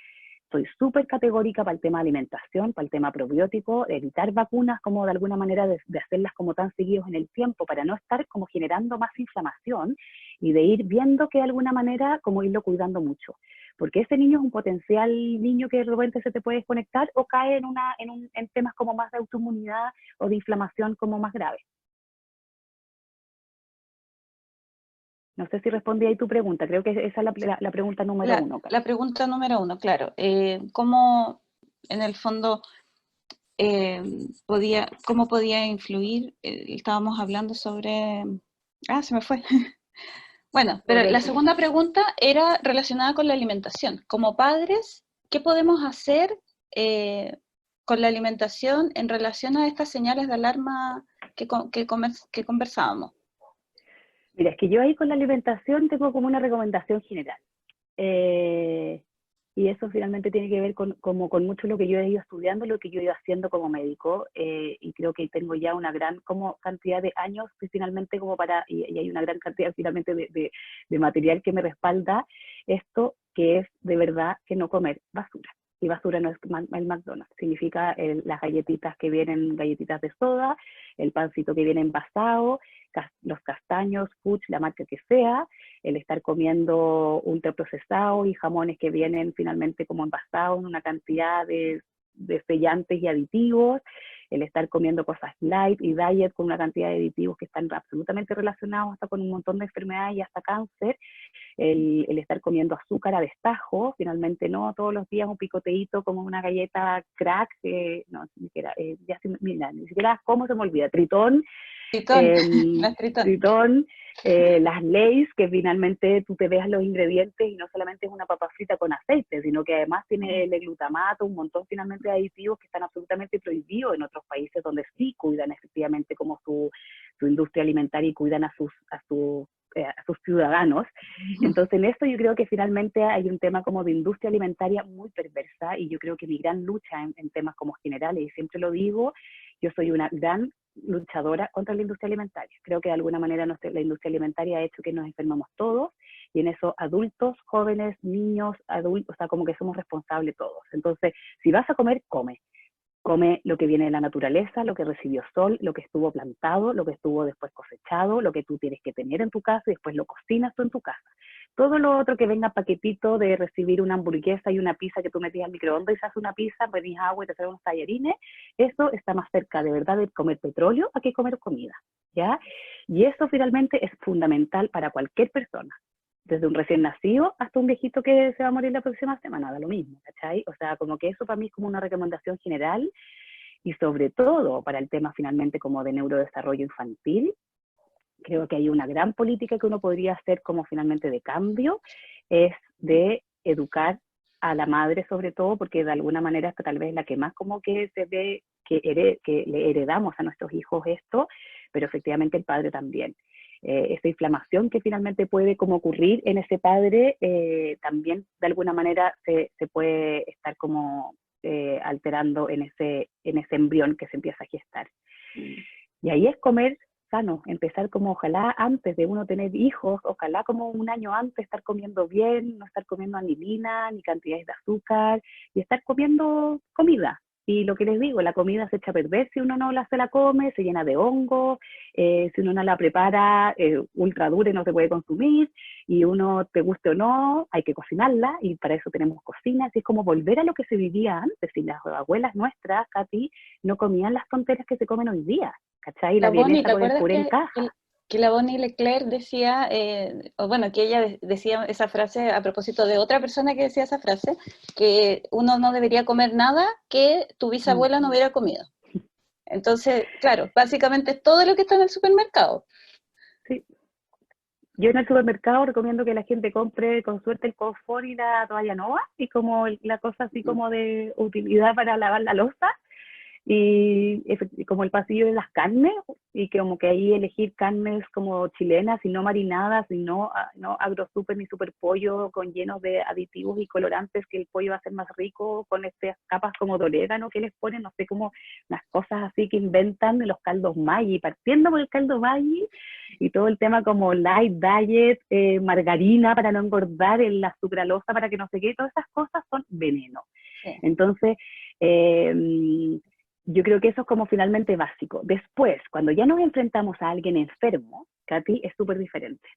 soy súper categórica para el tema de alimentación, para el tema probiótico, evitar vacunas como de alguna manera de hacerlas como tan seguidos en el tiempo para no estar como generando más inflamación y de ir viendo que de alguna manera como irlo cuidando mucho. Porque ese niño es un potencial niño que de repente se te puede desconectar o cae en temas como más de autoinmunidad o de inflamación como más grave. No sé si respondí ahí tu pregunta, creo que esa es la pregunta número uno.
La pregunta número uno, claro. ¿Cómo, en el fondo, cómo podía influir? Estábamos hablando sobre... Ah, se me fue. Bueno, pero la segunda pregunta era relacionada con la alimentación. Como padres, ¿qué podemos hacer con la alimentación en relación a estas señales de alarma que conversábamos?
Mira, es que yo ahí con la alimentación tengo como una recomendación general. Y eso finalmente tiene que ver con mucho lo que yo he ido estudiando, lo que yo he ido haciendo como médico, y creo que tengo ya una gran como cantidad de años que finalmente como y hay una gran cantidad finalmente de material que me respalda esto, que es de verdad que no comer basura. Y basura no es el McDonald's, significa las galletitas que vienen, galletitas de soda, el pancito que viene envasado, los castaños, Fuchs, la marca que sea, el estar comiendo ultraprocesado y jamones que vienen finalmente como envasados en una cantidad de sellantes y aditivos, el estar comiendo cosas light y diet con una cantidad de aditivos que están absolutamente relacionados hasta con un montón de enfermedades y hasta cáncer, el estar comiendo azúcar a destajo, finalmente no todos los días un picoteíto como una galleta crack, no, ni siquiera, mira, ni siquiera, ¿cómo se me olvida? Tritón,
Las Tritón.
Tritón, las Lay's, que finalmente tú te veas los ingredientes y no solamente es una papa frita con aceite, sino que además tiene el glutamato, un montón finalmente de aditivos que están absolutamente prohibidos en otros países donde sí cuidan efectivamente como su industria alimentaria y cuidan a sus ciudadanos. Entonces en esto yo creo que finalmente hay un tema como de industria alimentaria muy perversa, y yo creo que mi gran lucha en temas como generales, y siempre lo digo, yo soy una gran luchadora contra la industria alimentaria. Creo que de alguna manera la industria alimentaria ha hecho que nos enfermamos todos, y en eso adultos, jóvenes, niños, adultos, o sea, como que somos responsables todos. Entonces, si vas a comer, come. Come lo que viene de la naturaleza, lo que recibió sol, lo que estuvo plantado, lo que estuvo después cosechado, lo que tú tienes que tener en tu casa y después lo cocinas tú en tu casa. Todo lo otro que venga paquetito de recibir una hamburguesa y una pizza que tú metías al microondas y se hace una pizza, pedís agua y te traes unos tallarines, eso está más cerca de verdad de comer petróleo a que comer comida, ¿ya? Y eso finalmente es fundamental para cualquier persona. Desde un recién nacido hasta un viejito que se va a morir la próxima semana, da lo mismo, ¿cachai? O sea, como que eso para mí es como una recomendación general, y sobre todo para el tema finalmente como de neurodesarrollo infantil. Creo que hay una gran política que uno podría hacer como finalmente de cambio, es de educar a la madre sobre todo, porque de alguna manera es tal vez la que más como que se ve que le heredamos a nuestros hijos esto, pero efectivamente el padre también. Esa inflamación que finalmente puede como ocurrir en ese padre, también de alguna manera se puede estar como alterando en ese embrión que se empieza a gestar. Y ahí es comer sano, empezar como ojalá antes de uno tener hijos, ojalá como un año antes estar comiendo bien, no estar comiendo anilina, ni cantidades de azúcar, y estar comiendo comida. Y lo que les digo, la comida se echa a perder si uno no se la come, se llena de hongo, si uno no la prepara, ultra dura y no se puede consumir, y uno, te guste o no, hay que cocinarla, y para eso tenemos cocinas, y es como volver a lo que se vivía antes, y las abuelas nuestras, Katy, no comían las tonteras que se comen hoy día. ¿cachai? La
La Bonnie,
vienesa
¿te
con el
acuerdas
puré en
que,
caja.
que la Bonnie Leclerc decía, o bueno, que ella decía esa frase a propósito de otra persona que decía esa frase, que uno no debería comer nada que tu
Mm,
bisabuela no hubiera comido? Entonces, claro, básicamente es todo lo que está en el supermercado.
sí. Yo en el supermercado recomiendo que la gente compre con suerte el confort y la toalla nova, y como la cosa así como de utilidad para lavar la loza, y como el pasillo de las carnes, y que como que ahí elegir carnes como chilenas y no marinadas, y no, no agrosuper ni super pollo con llenos de aditivos y colorantes, que el pollo va a ser más rico con estas capas como de orégano que les ponen, no sé, como unas cosas así que inventan de los caldos Maggi, partiendo por el caldo Maggi y todo el tema como light diet, margarina para no engordar, la sucralosa para que no se quede, todas esas cosas son veneno.
Sí.
Entonces, yo creo que eso es como finalmente básico. Después, cuando ya nos enfrentamos a alguien enfermo, Katy, es súper diferente.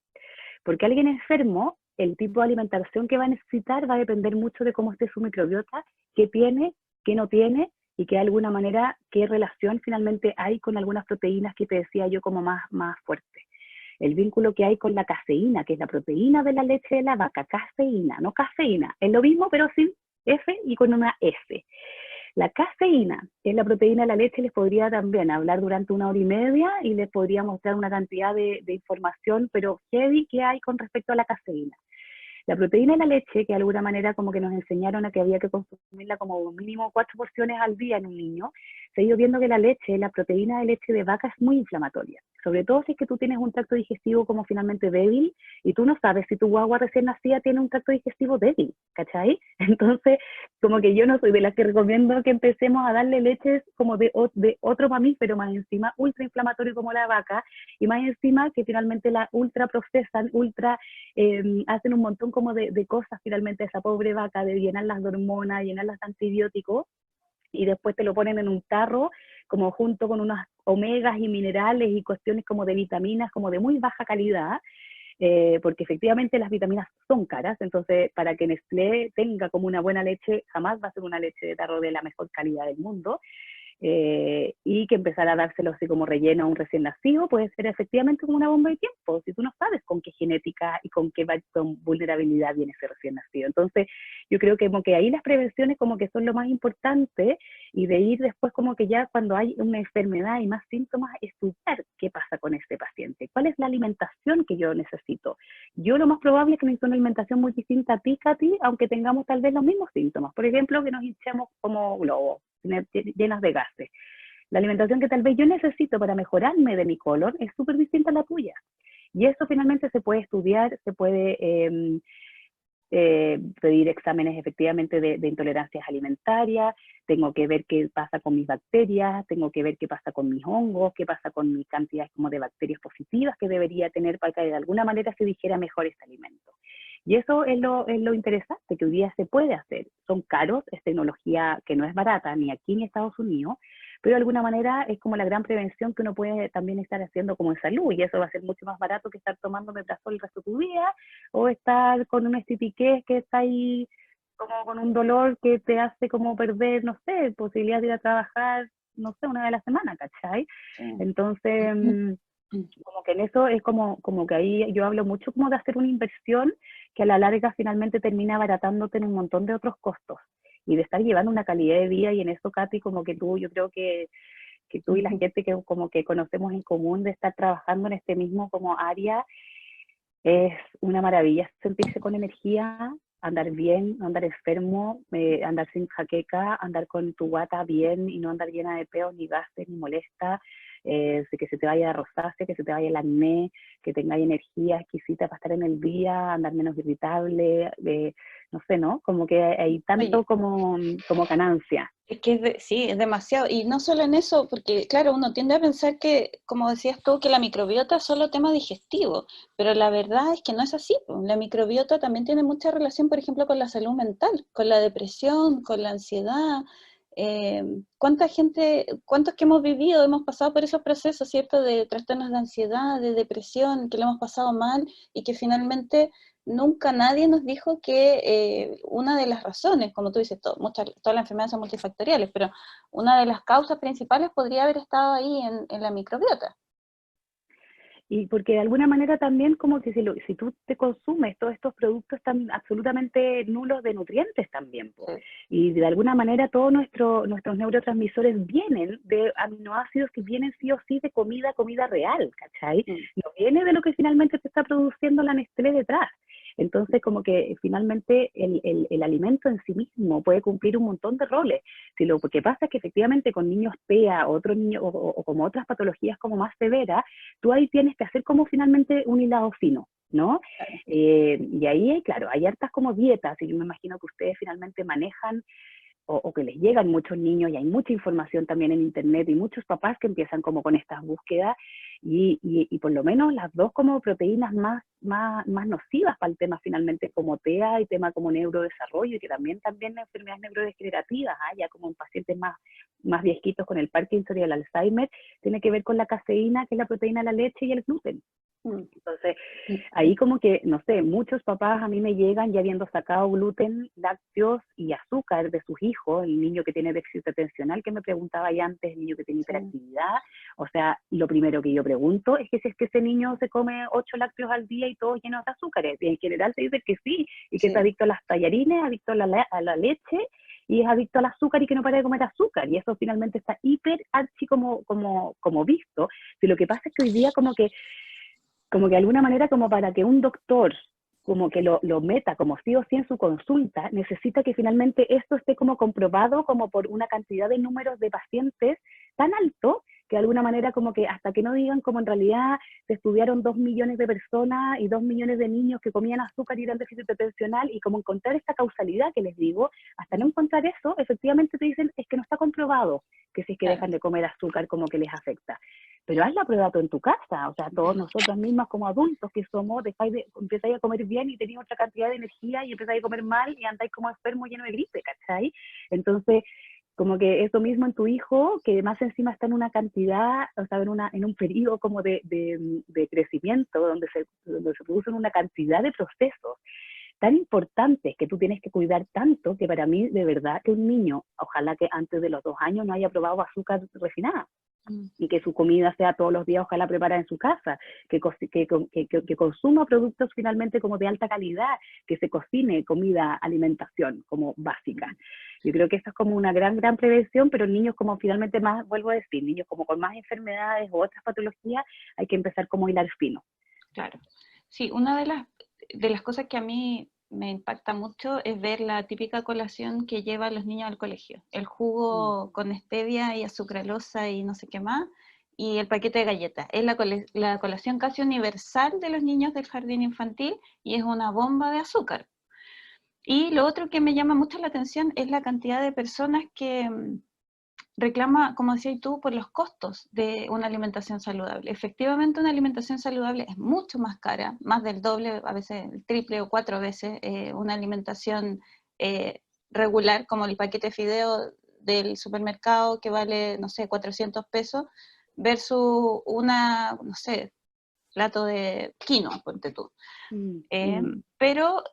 Porque alguien enfermo, el tipo de alimentación que va a necesitar va a depender mucho de cómo esté su microbiota, qué tiene, qué no tiene, y que de alguna manera, qué relación finalmente hay con algunas proteínas que te decía yo como más fuerte. El vínculo que hay con la caseína, que es la proteína de la leche de la vaca, caseína, no cafeína, es lo mismo pero sin F y con una S. La caseína, que es la proteína de la leche, les podría también hablar durante 1 hora y media y les podría mostrar una cantidad de información, pero heavy, que hay con respecto a la caseína. La proteína de la leche, que de alguna manera como que nos enseñaron a que había que consumirla como mínimo 4 porciones al día en un niño, se ha ido viendo que la leche, la proteína de leche de vaca es muy inflamatoria. Sobre todo si es que tú tienes un tracto digestivo como finalmente débil, y tú no sabes si tu guagua recién nacida tiene un tracto digestivo débil, ¿cachai? Entonces, como que yo no soy de las que recomiendo que empecemos a darle leches como de otro mamífero, más encima ultra inflamatorio como la vaca, y más encima que finalmente la ultra procesan, hacen un montón como de cosas finalmente esa pobre vaca, de llenarlas de hormonas, llenarlas de antibióticos, y después te lo ponen en un tarro, como junto con unas omegas y minerales y cuestiones como de vitaminas, como de muy baja calidad, porque efectivamente las vitaminas son caras, entonces para que Nestlé tenga como una buena leche, jamás va a ser una leche de tarro de la mejor calidad del mundo. Y que empezar a dárselo así como relleno a un recién nacido puede ser efectivamente como una bomba de tiempo, si tú no sabes con qué genética y con qué con vulnerabilidad viene ese recién nacido. Entonces, yo creo que como que ahí las prevenciones como que son lo más importante, y de ir después como que ya cuando hay una enfermedad y más síntomas, estudiar qué pasa con este paciente, cuál es la alimentación que yo necesito. Yo lo más probable es que necesito una alimentación muy distinta a ti, Katy, aunque tengamos tal vez los mismos síntomas. Por ejemplo, que nos hinchemos como globos, llenas de gases. La alimentación que tal vez yo necesito para mejorarme de mi colon es súper distinta a la tuya. Y eso finalmente se puede estudiar, se puede pedir exámenes efectivamente de intolerancias alimentarias, tengo que ver qué pasa con mis bacterias, tengo que ver qué pasa con mis hongos, qué pasa con mi cantidad como de bacterias positivas que debería tener para que de alguna manera se digiera mejor este alimento. Y eso es lo interesante, que hoy día se puede hacer. Son caros, es tecnología que no es barata, ni aquí ni en Estados Unidos, pero de alguna manera es como la gran prevención que uno puede también estar haciendo como en salud, y eso va a ser mucho más barato que estar tomando metrazol el resto de tu vida, o estar con un estipiquez que está ahí como con un dolor que te hace como perder, no sé, posibilidad de ir a trabajar, no sé, 1 vez a la semana, ¿cachai?
Sí.
Entonces, como que en eso es como que ahí yo hablo mucho como de hacer una inversión que a la larga finalmente termina abaratándote en un montón de otros costos, y de estar llevando una calidad de vida, y en eso, Katy, como que tú, yo creo que tú y la gente que como que conocemos en común de estar trabajando en este mismo como área, es una maravilla sentirse con energía, andar bien, no andar enfermo, andar sin jaqueca, andar con tu guata bien y no andar llena de peos, ni gases, ni molesta, que se te vaya la rosácea, que se te vaya el acné, que tengáis energía exquisita para estar en el día, andar menos irritable, no sé, ¿no? Como que hay
Oye,
tanto como ganancia.
es que sí, es demasiado. Y no solo en eso, porque claro, uno tiende a pensar que, como decías tú, que la microbiota es solo tema digestivo, pero la verdad es que no es así, po. La microbiota también tiene mucha relación, por ejemplo, con la salud mental, con la depresión, con la ansiedad. ¿Cuánta gente, cuántos que hemos vivido, hemos pasado por esos procesos, ¿cierto? De trastornos de ansiedad, de depresión, que lo hemos pasado mal y que finalmente nunca nadie nos dijo que una de las razones, como tú dices, todas las enfermedades son multifactoriales, pero una de las causas principales podría haber estado ahí en la microbiota.
Y porque de alguna manera también como que si tú te consumes todos estos productos están absolutamente nulos de nutrientes también, po.
Sí.
Y de alguna manera todos nuestros neurotransmisores vienen de aminoácidos que vienen sí o sí de comida real, ¿cachai? No viene de lo que finalmente te está produciendo la Nestlé detrás. Entonces, como que finalmente el alimento en sí mismo puede cumplir un montón de roles. Si lo que pasa es que efectivamente con niños TEA o otros niños o como otras patologías como más severas, tú ahí tienes que hacer como finalmente un hilado fino, ¿no? Y ahí, claro, hay hartas como dietas, y yo me imagino que ustedes finalmente manejan o que les llegan muchos niños y hay mucha información también en internet y muchos papás que empiezan como con estas búsquedas y por lo menos las dos como proteínas más nocivas para el tema finalmente como TEA y tema como neurodesarrollo y que también enfermedades neurodegenerativas, ya como en pacientes más viejitos con el Parkinson y el Alzheimer, tiene que ver con la caseína, que es la proteína de la leche y el gluten. Entonces, ahí como que, no sé, muchos papás a mí me llegan ya habiendo sacado gluten, lácteos y azúcar de sus hijos, el niño que tiene déficit atencional que me preguntaba ya antes, el niño que tiene hiperactividad, o sea, lo primero que yo pregunto es que si es que ese niño se come 8 lácteos al día y todos llenos de azúcares, y en general se dice que sí, y que es adicto a las tallarines, adicto a la leche, y es adicto al azúcar y que no para de comer azúcar, y eso finalmente está hiper archi como visto, si lo que pasa es que hoy día como que de alguna manera como para que un doctor como que lo meta como sí o sí en su consulta, necesita que finalmente esto esté como comprobado como por una cantidad de números de pacientes tan alto que de alguna manera como que hasta que no digan como en realidad se estudiaron 2 millones de personas y 2 millones de niños que comían azúcar y eran déficit atencional y como encontrar esta causalidad que les digo, hasta no encontrar eso, efectivamente te dicen es que no está comprobado que si es que dejan de comer azúcar como que les afecta. Pero haz la prueba tú en tu casa, o sea, todos nosotros mismos como adultos que somos, empezáis a comer bien y tenéis otra cantidad de energía y empezáis a comer mal y andáis como enfermo lleno de gripe, ¿cachai? Entonces, como que eso mismo en tu hijo, que más encima está en una cantidad, o sea, en un periodo como de crecimiento, donde se producen una cantidad de procesos tan importantes que tú tienes que cuidar tanto, que para mí, de verdad, que un niño, ojalá que antes de los 2 años no haya probado azúcar refinada, y que su comida sea todos los días, ojalá preparada en su casa, que consuma productos finalmente como de alta calidad, que se cocine comida, alimentación como básica. Yo creo que eso es como una gran prevención, pero niños como finalmente más, vuelvo a decir, niños como con más enfermedades o otras patologías, hay que empezar como a hilar fino.
Claro. Sí, una de las cosas que a mí me impacta mucho es ver la típica colación que llevan los niños al colegio. El jugo con stevia y azucralosa y no sé qué más, y el paquete de galletas. Es la colación casi universal de los niños del jardín infantil y es una bomba de azúcar. Y lo otro que me llama mucho la atención es la cantidad de personas que reclama, como decías tú, por los costos de una alimentación saludable. Efectivamente, una alimentación saludable es mucho más cara, más del doble, a veces el triple o 4 veces una alimentación regular, como el paquete de fideo del supermercado que vale, no sé, 400 pesos, versus una, no sé, plato de quinoa, ponte tú. Pero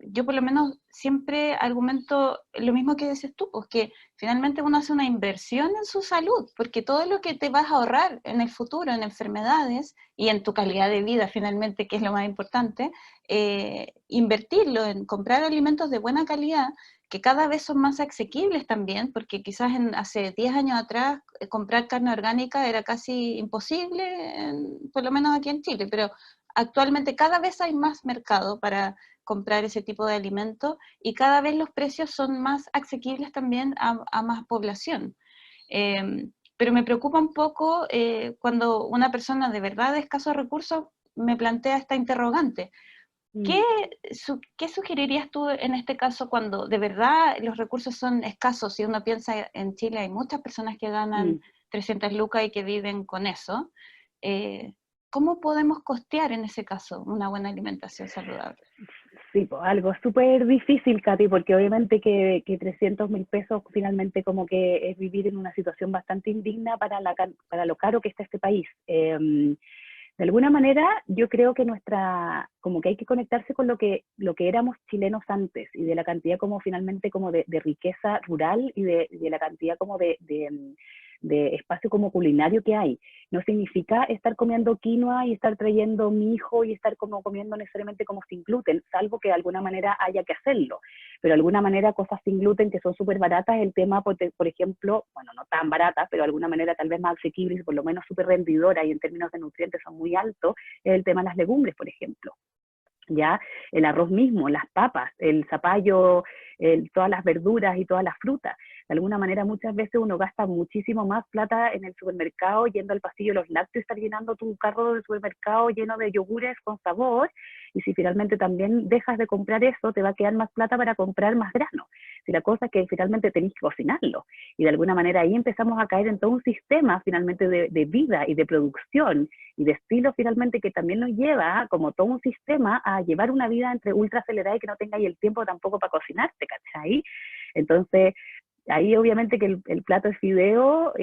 yo por lo menos siempre argumento lo mismo que dices tú, pues que finalmente uno hace una inversión en su salud, porque todo lo que te vas a ahorrar en el futuro, en enfermedades y en tu calidad de vida finalmente, que es lo más importante, invertirlo en comprar alimentos de buena calidad, que cada vez son más asequibles también, porque quizás hace 10 años atrás comprar carne orgánica era casi imposible, por lo menos aquí en Chile, pero actualmente cada vez hay más mercado para comprar ese tipo de alimentos y cada vez los precios son más asequibles también a más población. Pero me preocupa un poco cuando una persona de verdad de escasos recursos me plantea esta interrogante. ¿Qué sugerirías tú en este caso cuando de verdad los recursos son escasos? Si uno piensa en Chile hay muchas personas que ganan 300 lucas y que viven con eso. ¿Cómo podemos costear en ese caso una buena alimentación saludable?
Sí, pues algo súper difícil, Katy, porque obviamente que 300.000 pesos finalmente como que es vivir en una situación bastante indigna para lo caro que está este país. De alguna manera, yo creo que como que hay que conectarse con lo que éramos chilenos antes, y de la cantidad como finalmente como de riqueza rural, y de la cantidad como de espacio como culinario que hay. No significa estar comiendo quinoa y estar trayendo mijo y estar como comiendo necesariamente como sin gluten, salvo que de alguna manera haya que hacerlo. Pero de alguna manera cosas sin gluten que son súper baratas, el tema, por ejemplo, bueno, no tan baratas, pero de alguna manera tal vez más asequibles y por lo menos súper rendidoras y en términos de nutrientes son muy altos, es el tema de las legumbres, por ejemplo. Ya el arroz mismo, las papas, el zapallo, todas las verduras y todas las frutas. De alguna manera muchas veces uno gasta muchísimo más plata en el supermercado yendo al pasillo de los lácteos y estar llenando tu carro del supermercado lleno de yogures con sabor, y si finalmente también dejas de comprar eso, te va a quedar más plata para comprar más grano. Si la cosa es que finalmente tenéis que cocinarlo, y de alguna manera ahí empezamos a caer en todo un sistema finalmente de vida y de producción y de estilo finalmente, que también nos lleva como todo un sistema a llevar una vida entre ultra acelerada y que no tengáis el tiempo tampoco para cocinarte, ¿cachai? Entonces, ahí obviamente que el plato es fideo,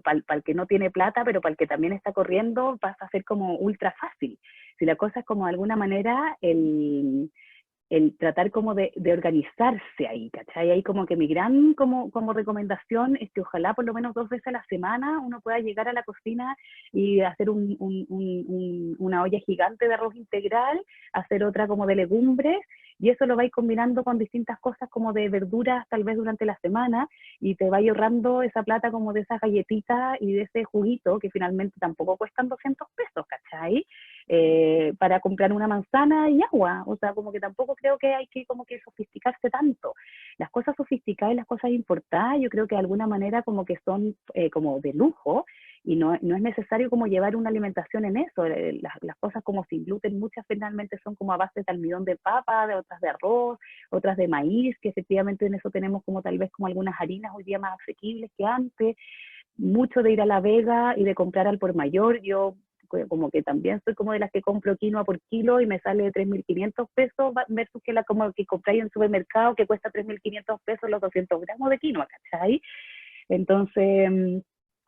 para el que no tiene plata, pero para el que también está corriendo pasa a ser como ultra fácil. Si la cosa es como de alguna manera el tratar como de organizarse ahí, ¿cachai? Ahí como que mi gran como recomendación es que ojalá por lo menos 2 veces a la semana uno pueda llegar a la cocina y hacer una olla gigante de arroz integral, hacer otra como de legumbres, y eso lo vais combinando con distintas cosas como de verduras tal vez durante la semana, y te vais ahorrando esa plata como de esas galletitas y de ese juguito que finalmente tampoco cuestan 200 pesos, ¿cachai? Para comprar una manzana y agua, o sea, como que tampoco creo que hay que como que sofisticarse tanto. Las cosas sofisticadas y las cosas importadas, yo creo que de alguna manera como que son como de lujo, y no es necesario como llevar una alimentación en eso. Las cosas como sin gluten, muchas finalmente son como a base de almidón de papa, de otras de arroz, otras de maíz, que efectivamente en eso tenemos como tal vez como algunas harinas hoy día más asequibles que antes. Mucho de ir a La Vega y de comprar al por mayor. Yo como que también soy como de las que compro quinoa por kilo y me sale 3.500 pesos versus que la como que compráis en el supermercado que cuesta 3.500 pesos los 200 gramos de quinoa, ¿cachai? Entonces,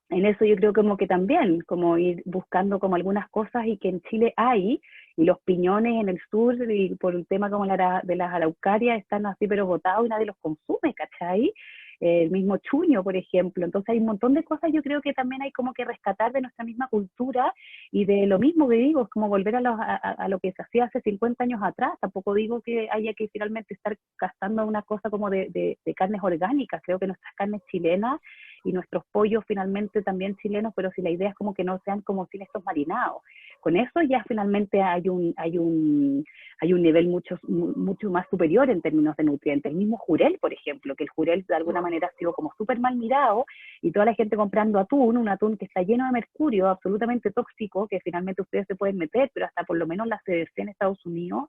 en eso yo creo como que también, como ir buscando como algunas cosas, y que en Chile hay, y los piñones en el sur, y por un tema como de las araucarias, están así pero botados y nadie los consume, ¿cachai? El mismo chuño, por ejemplo. Entonces hay un montón de cosas, yo creo que también hay como que rescatar de nuestra misma cultura, y de lo mismo que digo, es como volver a lo que se hacía hace 50 años atrás. Tampoco digo que haya que finalmente estar gastando una cosa como de carnes orgánicas. Creo que nuestras carnes chilenas y nuestros pollos finalmente también chilenos, pero si la idea es como que no sean como sin estos marinados. Con eso ya finalmente hay un nivel mucho más superior en términos de nutrientes. El mismo jurel, por ejemplo, que el jurel de alguna manera ha sido como súper mal mirado, y toda la gente comprando un atún que está lleno de mercurio, absolutamente tóxico, que finalmente ustedes se pueden meter, pero hasta por lo menos la CDC en Estados Unidos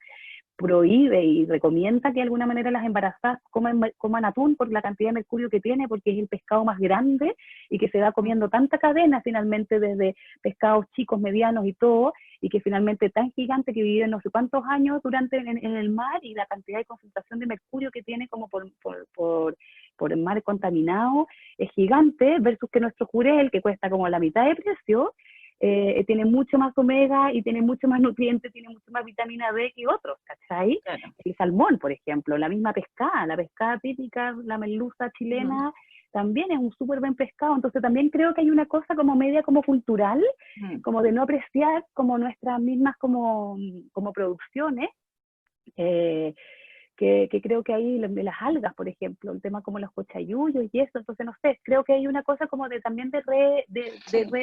prohíbe y recomienda que de alguna manera las embarazadas coman atún por la cantidad de mercurio que tiene, porque es el pescado más grande y que se va comiendo tanta cadena finalmente, desde pescados chicos, medianos y todo, y que finalmente es tan gigante que vive no sé cuántos años en el mar, y la cantidad de concentración de mercurio que tiene como por el mar contaminado es gigante, versus que nuestro jurel, que cuesta como la mitad de precio, tiene mucho más omega y tiene mucho más nutrientes, tiene mucho más vitamina D que otros, ¿cachai?
Claro.
El salmón, por ejemplo, la misma pescada, la pescada típica, la merluza chilena, también es un súper buen pescado. Entonces también creo que hay una cosa como media como cultural, como de no apreciar como nuestras mismas como producciones, que creo que hay de las algas, por ejemplo, el tema como los cochayuyos y eso. Entonces no sé, creo que hay una cosa como de también de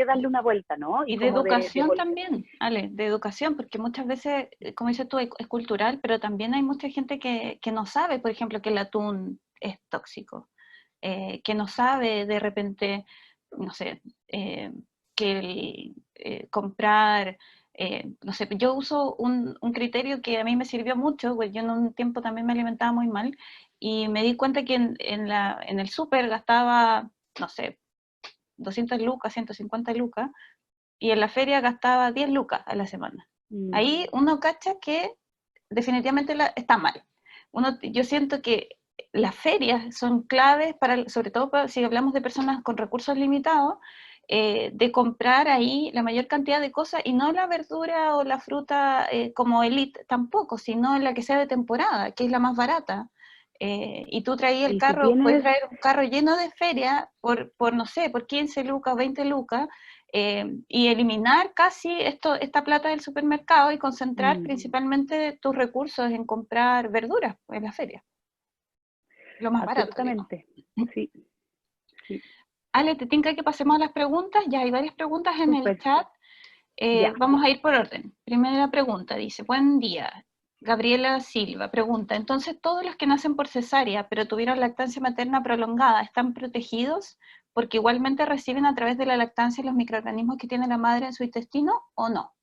darle una vuelta, ¿no?
Y de
como
educación también, Ale, de educación, porque muchas veces, como dices tú, es cultural, pero también hay mucha gente que no sabe, por ejemplo, que el atún es tóxico, que no sabe de repente, no sé, que comprar, no sé, yo uso un criterio que a mí me sirvió mucho, pues yo en un tiempo también me alimentaba muy mal, y me di cuenta que en el súper gastaba, no sé, 200 lucas, 150 lucas, y en la feria gastaba 10 lucas a la semana. Ahí uno cacha que definitivamente está mal. Yo siento que las ferias son claves, sobre todo si hablamos de personas con recursos limitados, de comprar ahí la mayor cantidad de cosas, y no la verdura o la fruta como elite tampoco, sino la que sea de temporada, que es la más barata. Y tú traías el
Y si
carro, puedes
tienes,
traer un carro lleno de feria por no sé, por 15 lucas, 20 lucas, y eliminar casi esta plata del supermercado y concentrar principalmente tus recursos en comprar verduras en la feria. Lo más barato, digo.
absolutamente, sí, sí,
Ale, ¿te tinca que pasemos a las preguntas? Ya hay varias preguntas en el
súper,
chat.
ya.
Vamos a ir por orden. Primera pregunta, dice, buen día. Gabriela Silva pregunta, entonces todos los que nacen por cesárea pero tuvieron lactancia materna prolongada, ¿están protegidos porque igualmente reciben a través de la lactancia los microorganismos que tiene la madre en su intestino o no?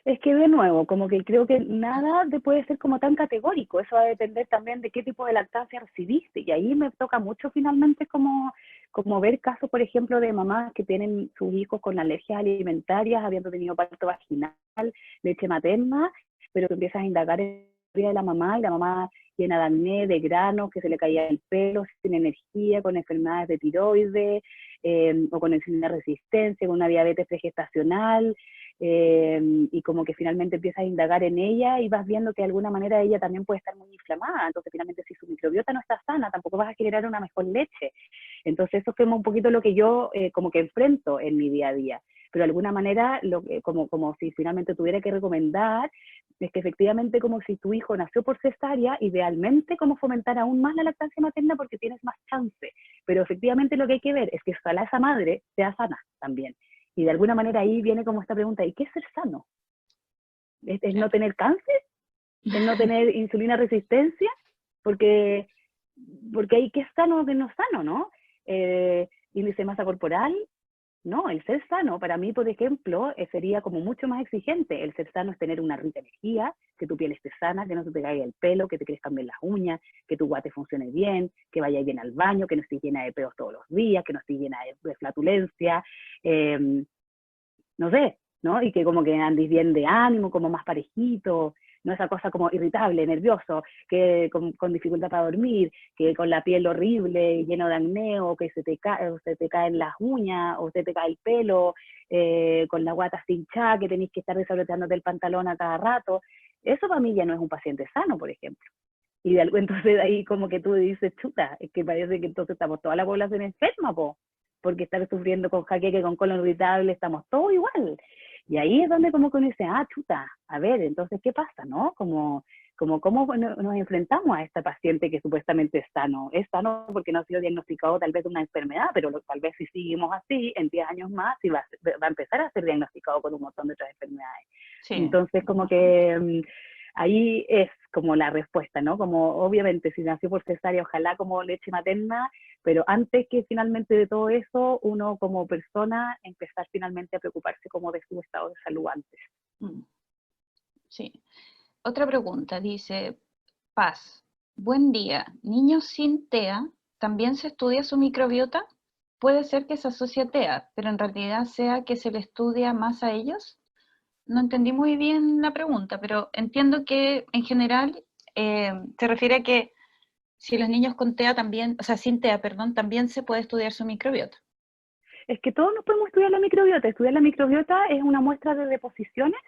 Es que de nuevo, como que creo que nada te puede ser como tan categórico, eso va a depender también de qué tipo de lactancia recibiste, y ahí me toca mucho finalmente como ver casos, por ejemplo, de mamás que tienen sus hijos con alergias alimentarias, habiendo tenido parto vaginal, leche materna, pero tú empiezas a indagar en la vida de la mamá llena de acné, de granos, que se le caía el pelo, sin energía, con enfermedades de tiroides, o con insulina resistencia, con una diabetes pregestacional, y como que finalmente empiezas a indagar en ella y vas viendo que de alguna manera ella también puede estar muy inflamada, entonces finalmente si su microbiota no está sana, tampoco vas a generar una mejor leche. Entonces eso fue un poquito lo que yo como que enfrento en mi día a día, pero de alguna manera como si finalmente tuviera que recomendar, es que efectivamente como si tu hijo nació por cesárea, idealmente como fomentar aún más la lactancia materna porque tienes más chance, pero efectivamente lo que hay que ver es que ojalá esa madre sea sana también. Y de alguna manera ahí viene como esta pregunta, ¿y qué es ser sano? ¿Es no tener cáncer? ¿Es no tener insulina resistencia? Porque, porque hay que es sano o que no es sano, ¿no? Índice de masa corporal, no, el ser sano para mí, por ejemplo, sería como mucho más exigente. El ser sano es tener una rica energía, que tu piel esté sana, que no se te caiga el pelo, que te crezcan bien las uñas, que tu guate funcione bien, que vayas bien al baño, que no estés llena de pedos todos los días, que no estés llena de flatulencia, no sé, ¿no? Y que como que andes bien de ánimo, como más parejito, no esa cosa como irritable, nervioso, que con dificultad para dormir, que con la piel horrible, lleno de acné, o que se te caen las uñas, o se te cae el pelo, con la guata hinchada, que tenés que estar desabrochándote el pantalón a cada rato. Eso para mí ya no es un paciente sano, por ejemplo. Y de algo, entonces de ahí como que tú dices, chuta, es que parece que entonces estamos toda la población enferma, po, porque estar sufriendo con jaqueque, con colon irritable, estamos todos igual. Y ahí es donde como que uno dice, ah, chuta, a ver, entonces, ¿qué pasa, no? Como cómo nos enfrentamos a este paciente que supuestamente es sano porque no ha sido diagnosticado tal vez de una enfermedad, pero tal vez si seguimos así, en 10 años más, sí va a empezar a ser diagnosticado con un montón de otras enfermedades.
Sí.
Entonces, como que ahí es como la respuesta, ¿no? Como obviamente si nació por cesárea, ojalá como leche materna, pero antes que finalmente de todo eso, uno como persona empezar finalmente a preocuparse como de su estado de salud antes.
Sí. Otra pregunta, dice Paz. Buen día. ¿Niños sin TEA también se estudia su microbiota? Puede ser que se asocie a TEA, pero en realidad sea que se le estudia más a ellos. No entendí muy bien la pregunta, pero entiendo que en general se refiere a que si los niños con TEA también, o sea, sin TEA, perdón, también se puede estudiar su microbiota.
Es que todos nos podemos estudiar la microbiota. Estudiar la microbiota es una muestra de deposiciones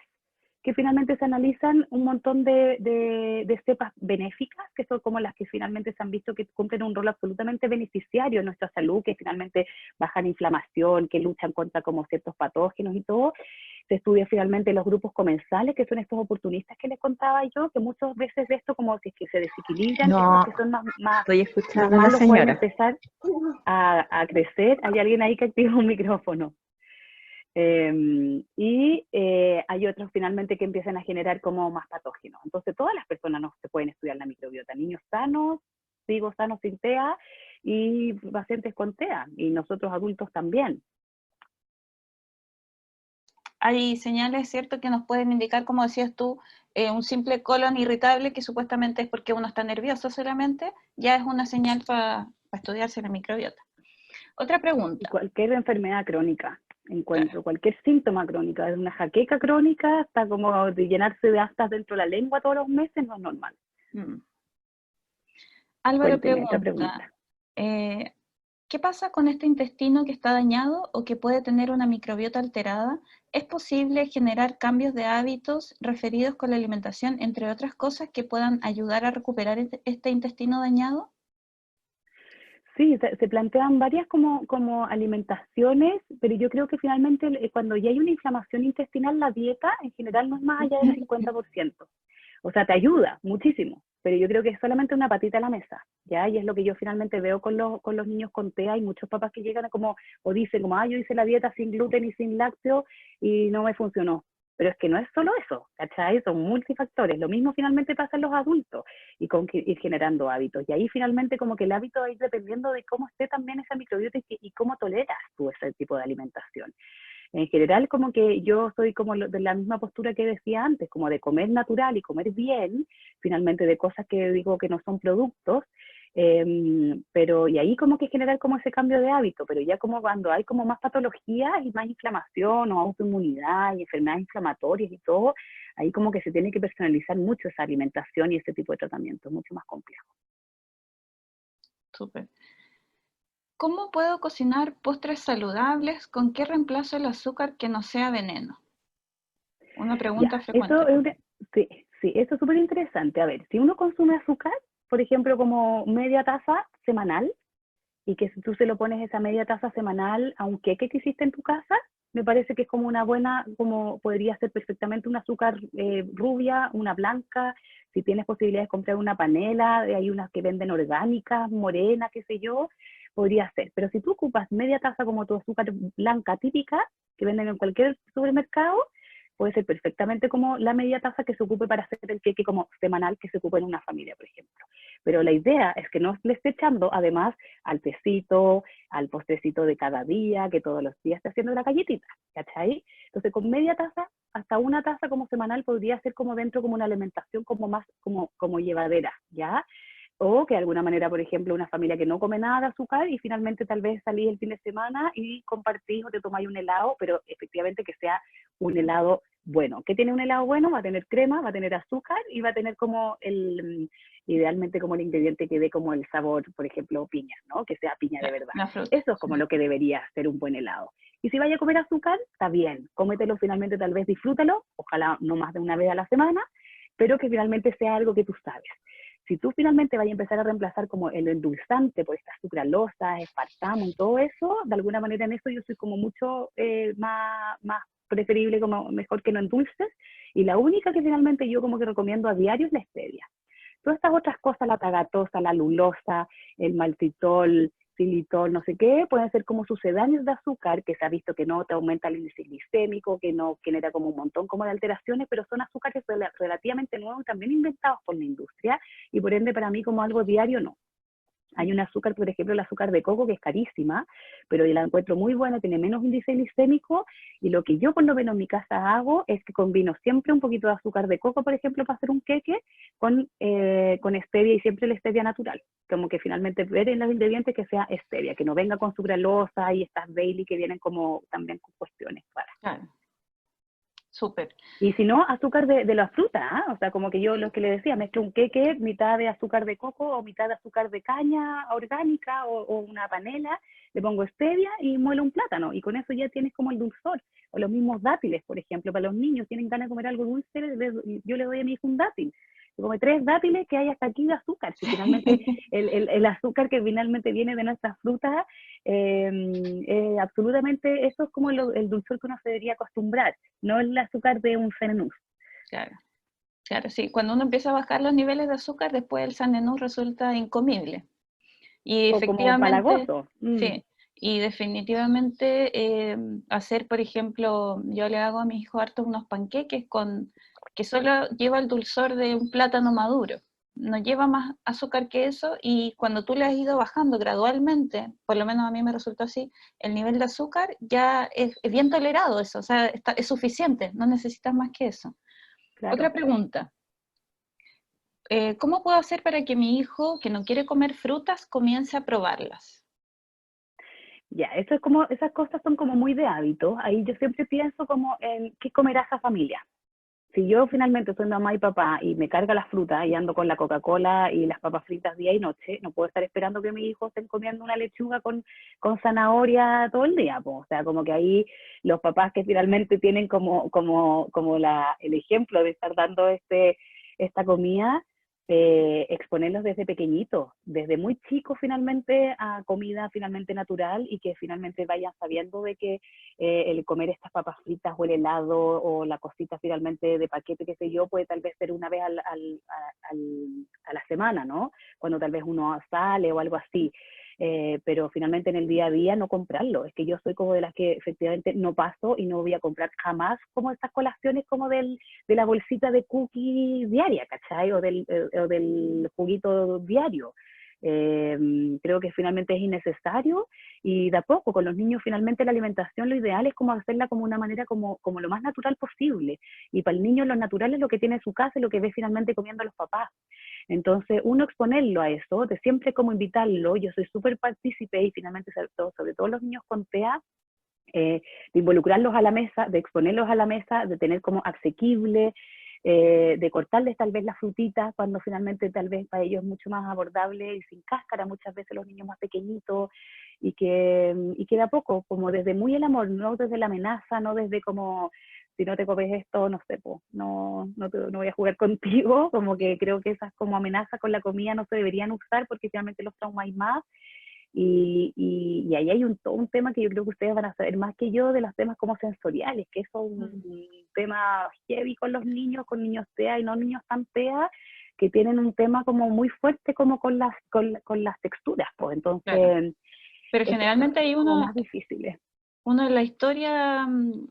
que finalmente se analizan un montón de cepas benéficas, que son como las que finalmente se han visto que cumplen un rol absolutamente beneficiario en nuestra salud, que finalmente bajan inflamación, que luchan contra como ciertos patógenos y todo. Se estudia finalmente los grupos comensales, que son estos oportunistas que les contaba yo, que muchas veces de esto como si es que se desequilibran,
No,
estos que son más
estoy escuchando a la
malos pueden
señora.
empezar a crecer. Hay alguien ahí que activa un micrófono. Hay otros finalmente que empiezan a generar como más patógenos. Entonces todas las personas no se pueden estudiar la microbiota, niños sanos, hijos sanos sin TEA y pacientes con TEA, y nosotros adultos también.
Hay señales, ¿cierto?, que nos pueden indicar, como decías tú, un simple colon irritable, que supuestamente es porque uno está nervioso solamente, ya es una señal para estudiarse la microbiota. Otra pregunta.
Y cualquier enfermedad crónica, encuentro,
Claro.
cualquier síntoma crónica, desde una jaqueca crónica hasta como de llenarse de aftas dentro de la lengua todos los meses, no es normal.
Álvaro
Cuénteme esta
pregunta,
pregunta.
¿Qué pasa con este intestino que está dañado o que puede tener una microbiota alterada? ¿Es posible generar cambios de hábitos referidos con la alimentación, entre otras cosas, que puedan ayudar a recuperar este intestino dañado?
Sí, se plantean varias como alimentaciones, pero yo creo que finalmente cuando ya hay una inflamación intestinal, la dieta en general no es más allá del 50%. O sea, te ayuda muchísimo, pero yo creo que es solamente una patita a la mesa, ¿ya? Y es lo que yo finalmente veo con los niños con TEA. Hay muchos papás que llegan a como, o dicen como, yo hice la dieta sin gluten y sin lácteo y no me funcionó. Pero es que no es solo eso, ¿cachai? Son multifactores. Lo mismo finalmente pasa en los adultos y con ir generando hábitos. Y ahí finalmente como que el hábito va a ir dependiendo de cómo esté también esa microbiota y cómo toleras tú ese tipo de alimentación. En general, como que yo soy como de la misma postura que decía antes, como de comer natural y comer bien, finalmente de cosas que digo que no son productos, pero y ahí como que generar como ese cambio de hábito, pero ya como cuando hay como más patologías y más inflamación o autoinmunidad y enfermedades inflamatorias y todo, ahí como que se tiene que personalizar mucho esa alimentación y ese tipo de tratamiento, mucho más complejo.
Súper. ¿Cómo puedo cocinar postres saludables? ¿Con qué reemplazo el azúcar que no sea veneno? Una
Ya,
pregunta
eso
frecuente.
es sí, sí, eso es súper interesante. A ver, si uno consume azúcar, por ejemplo, como media taza semanal, y que si tú se lo pones esa media taza semanal a un queque que hiciste en tu casa, me parece que es como una buena, como podría ser perfectamente un azúcar rubia, una blanca, si tienes posibilidad de comprar una panela, hay unas que venden orgánicas, morenas, qué sé yo, podría ser. Pero si tú ocupas media taza como tu azúcar blanca típica, que venden en cualquier supermercado, puede ser perfectamente como la media taza que se ocupe para hacer el queque como semanal que se ocupa en una familia, por ejemplo. Pero la idea es que no le esté echando además al tecito, al postrecito de cada día, que todos los días esté haciendo la galletita, ¿cachai? Entonces con media taza hasta una taza como semanal podría ser como dentro como una alimentación como más como llevadera, ¿ya? O que de alguna manera, por ejemplo, una familia que no come nada de azúcar y finalmente tal vez salís el fin de semana y compartís o te tomáis un helado, pero efectivamente que sea un helado bueno. ¿Qué tiene un helado bueno? Va a tener crema, va a tener azúcar y va a tener como idealmente como el ingrediente que dé como el sabor, por ejemplo, piña, ¿no? Que sea piña de verdad.
La fruta.
Eso es como lo que debería ser un buen helado. Y si vaya a comer azúcar, está bien, cómetelo finalmente, tal vez disfrútalo, ojalá no más de una vez a la semana, pero que finalmente sea algo que tú sabes. Si tú finalmente vayas a empezar a reemplazar como el endulzante por estas sucralosas, espartamo y todo eso, de alguna manera en eso yo soy como mucho más preferible, como mejor que no endulces, y la única que finalmente yo como que recomiendo a diario es la stevia. Todas estas otras cosas, la tagatosa, la lulosa, el maltitol, xilitol, no sé qué, pueden ser como sucedáneos de azúcar, que se ha visto que no te aumenta el índice glicémico, que no genera como un montón como de alteraciones, pero son azúcares relativamente nuevos y también inventados por la industria, y por ende para mí como algo diario no. Hay un azúcar, por ejemplo, el azúcar de coco, que es carísima, pero yo la encuentro muy buena, tiene menos índice glicémico, y lo que yo por lo menos en mi casa hago es que combino siempre un poquito de azúcar de coco, por ejemplo, para hacer un queque, con stevia, y siempre la stevia natural. Como que finalmente ver en los ingredientes que sea stevia, que no venga con sucralosa y estas Bailey que vienen como también con cuestiones para.
Claro, súper.
Y si no, azúcar de la fruta, ¿eh? O sea, como que yo lo que le decía, mezclo un queque, mitad de azúcar de coco o mitad de azúcar de caña orgánica o una panela, le pongo stevia y muelo un plátano. Y con eso ya tienes como el dulzor. O los mismos dátiles, por ejemplo, para los niños tienen ganas de comer algo dulce, yo le doy a mi hijo un dátil. Se come 3 dátiles que hay hasta aquí de azúcar. Si finalmente el azúcar que finalmente viene de nuestras frutas, absolutamente eso es como el dulzor que uno se debería acostumbrar, no el azúcar de un Cenenús.
Claro, claro, sí. Cuando uno empieza a bajar los niveles de azúcar, después el sanenú resulta incomible. Y
O como
efectivamente,
palagoso.
sí, y definitivamente hacer, por ejemplo, yo le hago a mi hijo harto unos panqueques que solo lleva el dulzor de un plátano maduro, no lleva más azúcar que eso, y cuando tú le has ido bajando gradualmente, por lo menos a mí me resultó así, el nivel de azúcar ya es bien tolerado eso, o sea, es suficiente, no necesitas más que eso. Otra
Claro.
pregunta. ¿Cómo puedo hacer para que mi hijo, que no quiere comer frutas, comience a probarlas?
Ya, eso es como, esas cosas son como muy de hábito. Ahí yo siempre pienso como en qué comerá esa familia. si yo finalmente soy mamá y papá y me carga las frutas y ando con la Coca-Cola y las papas fritas día y noche, no puedo estar esperando que mis hijos estén comiendo una lechuga con zanahoria todo el día, po. O sea, como que ahí los papás que finalmente tienen como el ejemplo de estar dando esta comida, exponerlos desde pequeñitos, desde muy chicos finalmente a comida finalmente natural y que finalmente vayan sabiendo de que el comer estas papas fritas o el helado o la cosita finalmente de paquete, qué sé yo, puede tal vez ser una vez a la semana, ¿no? Cuando tal vez uno sale o algo así. Pero finalmente en el día a día no comprarlo. Es que yo soy como de las que efectivamente no paso y no voy a comprar jamás como estas colaciones como de la bolsita de cookie diaria, ¿cachai? O del juguito diario. Creo que finalmente es innecesario y de a poco con los niños finalmente la alimentación lo ideal es como hacerla como una manera como lo más natural posible y para el niño lo natural es lo que tiene en su casa y lo que ve finalmente comiendo los papás. Entonces, uno exponerlo a eso, de siempre como invitarlo, yo soy súper partícipe y finalmente sobre todo los niños con TEA, de involucrarlos a la mesa, de exponerlos a la mesa, de tener como asequible, de cortarles tal vez las frutitas cuando finalmente tal vez para ellos es mucho más abordable y sin cáscara, muchas veces los niños más pequeñitos, y que de a poco, como desde muy el amor, no desde la amenaza, no desde como si no te comes esto, no sé, no voy a jugar contigo, como que creo que esas como amenazas con la comida no se deberían usar porque finalmente los traumáis más. Y ahí hay todo un tema que yo creo que ustedes van a saber más que yo de los temas como sensoriales, que eso es un tema heavy con niños TEA y no niños tan TEA, que tienen un tema como muy fuerte como con las texturas, pues entonces
Claro. Pero
esos
generalmente hay
son como más difíciles.
uno en la historia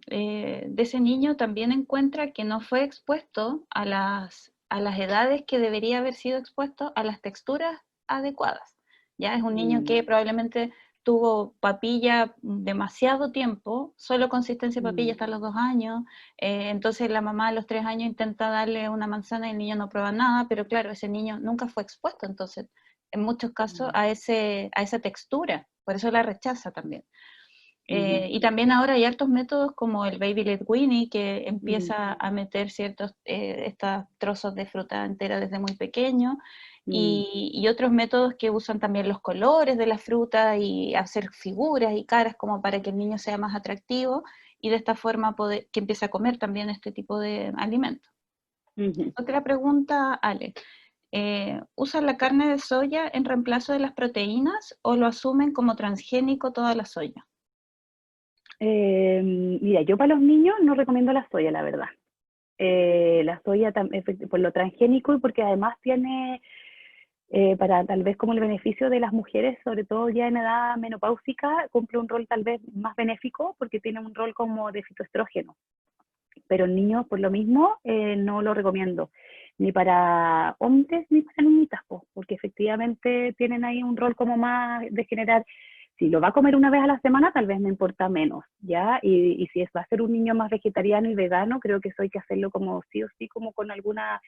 de ese niño también encuentra que no fue expuesto a las edades que debería haber sido expuesto a las texturas adecuadas. Ya es un niño que probablemente tuvo papilla demasiado tiempo, solo consistencia de papilla hasta los 2 años, entonces la mamá a los 3 años intenta darle una manzana y el niño no prueba nada, pero claro, ese niño nunca fue expuesto, entonces en muchos casos a esa textura, por eso la rechaza también. Y también ahora hay hartos métodos como el Baby Led Weenie que empieza a meter ciertos estos trozos de fruta entera desde muy pequeño y otros métodos que usan también los colores de la fruta y hacer figuras y caras como para que el niño sea más atractivo y de esta forma que empiece a comer también este tipo de alimentos. Otra pregunta, Ale. ¿Usan la carne de soya en reemplazo de las proteínas o lo asumen como transgénico toda la soya?
Mira, yo para los niños no recomiendo la soya, la verdad. La soya por lo transgénico y porque además tiene, para tal vez como el beneficio de las mujeres, sobre todo ya en edad menopáusica, cumple un rol tal vez más benéfico porque tiene un rol como de fitoestrógeno. Pero en niños, por lo mismo, no lo recomiendo, ni para hombres ni para niñitas, porque efectivamente tienen ahí un rol como más de generar. Si lo va a comer una vez a la semana, tal vez me importa menos, ¿ya? Y si va a ser un niño más vegetariano y vegano, creo que eso hay que hacerlo como sí o sí, como con alguna,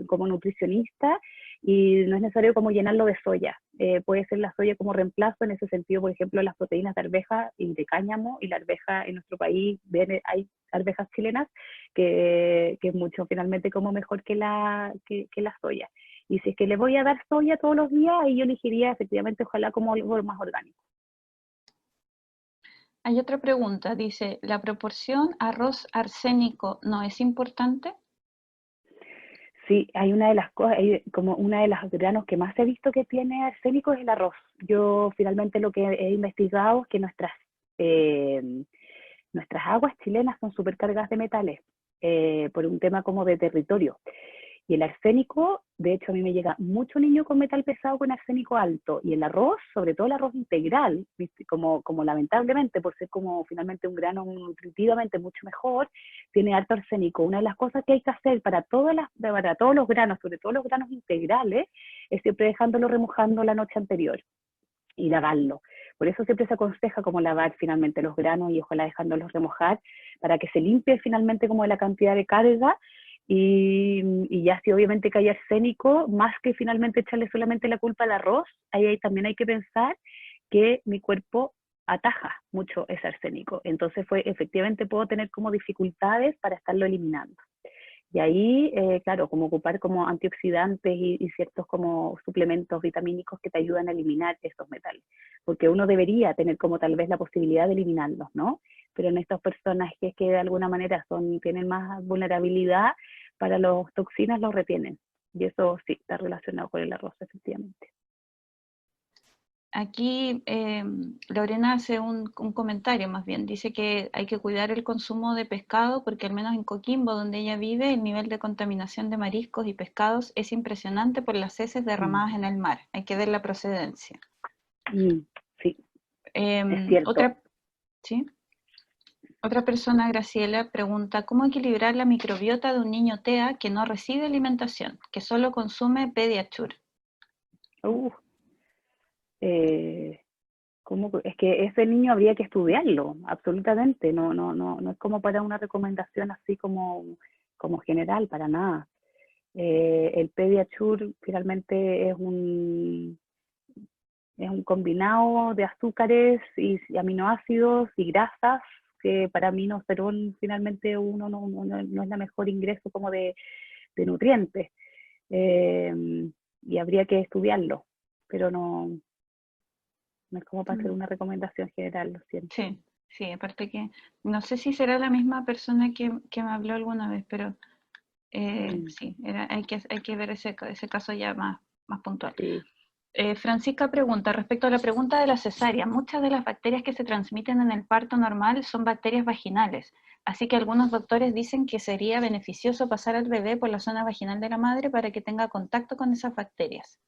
como nutricionista, y no es necesario como llenarlo de soya. Puede ser la soya como reemplazo en ese sentido, por ejemplo, las proteínas de arveja y de cáñamo, y la arveja en nuestro país, hay arvejas chilenas, que es mucho finalmente como mejor que la soya. Y si es que le voy a dar soya todos los días, ahí yo elegiría efectivamente ojalá como algo más orgánico.
Hay otra pregunta, dice, ¿la proporción arroz arsénico no es importante?
Sí, hay una de las cosas, como una de los granos que más he visto que tiene arsénico es el arroz. Yo finalmente lo que he investigado es que nuestras aguas chilenas son súper cargadas de metales, por un tema como de territorio. Y el arsénico, de hecho a mí me llega mucho niño con metal pesado con arsénico alto. Y el arroz, sobre todo el arroz integral, como lamentablemente por ser como finalmente un grano nutritivamente mucho mejor, tiene alto arsénico. Una de las cosas que hay que hacer para todos los granos, sobre todo los granos integrales, es siempre dejándolo remojando la noche anterior y lavarlo. Por eso siempre se aconseja como lavar finalmente los granos y ojalá dejándolos remojar para que se limpie finalmente como la cantidad de carga y ya si obviamente que hay arsénico, más que finalmente echarle solamente la culpa al arroz, ahí también hay que pensar que mi cuerpo ataja mucho ese arsénico. Entonces efectivamente puedo tener como dificultades para estarlo eliminando. Y ahí, claro, como ocupar como antioxidantes y ciertos como suplementos vitamínicos que te ayudan a eliminar esos metales. Porque uno debería tener como tal vez la posibilidad de eliminarlos, ¿no? Pero en estas personas que de alguna manera tienen más vulnerabilidad para las toxinas, los retienen. Y eso sí, está relacionado con el arroz, efectivamente.
Aquí Lorena hace un comentario más bien, dice que hay que cuidar el consumo de pescado porque al menos en Coquimbo, donde ella vive, el nivel de contaminación de mariscos y pescados es impresionante por las heces derramadas en el mar. Hay que ver la procedencia.
Sí, es cierto.
¿Sí? Otra persona, Graciela, pregunta, ¿cómo equilibrar la microbiota de un niño TEA que no recibe alimentación, que solo consume Pediasure?
Es que ese niño habría que estudiarlo, absolutamente. No es como para una recomendación así como general, para nada. El Pediasure finalmente es un combinado de azúcares y aminoácidos y grasas que para rinocerol finalmente uno no es la mejor ingreso como de nutrientes. Y habría que estudiarlo, pero no es como para hacer una recomendación general, lo siento.
Sí, aparte que no sé si será la misma persona que me habló alguna vez, pero sí, hay que ver ese caso ya más puntual.
Sí.
Francisca pregunta, respecto a la pregunta de la cesárea, muchas de las bacterias que se transmiten en el parto normal son bacterias vaginales, así que algunos doctores dicen que sería beneficioso pasar al bebé por la zona vaginal de la madre para que tenga contacto con esas bacterias.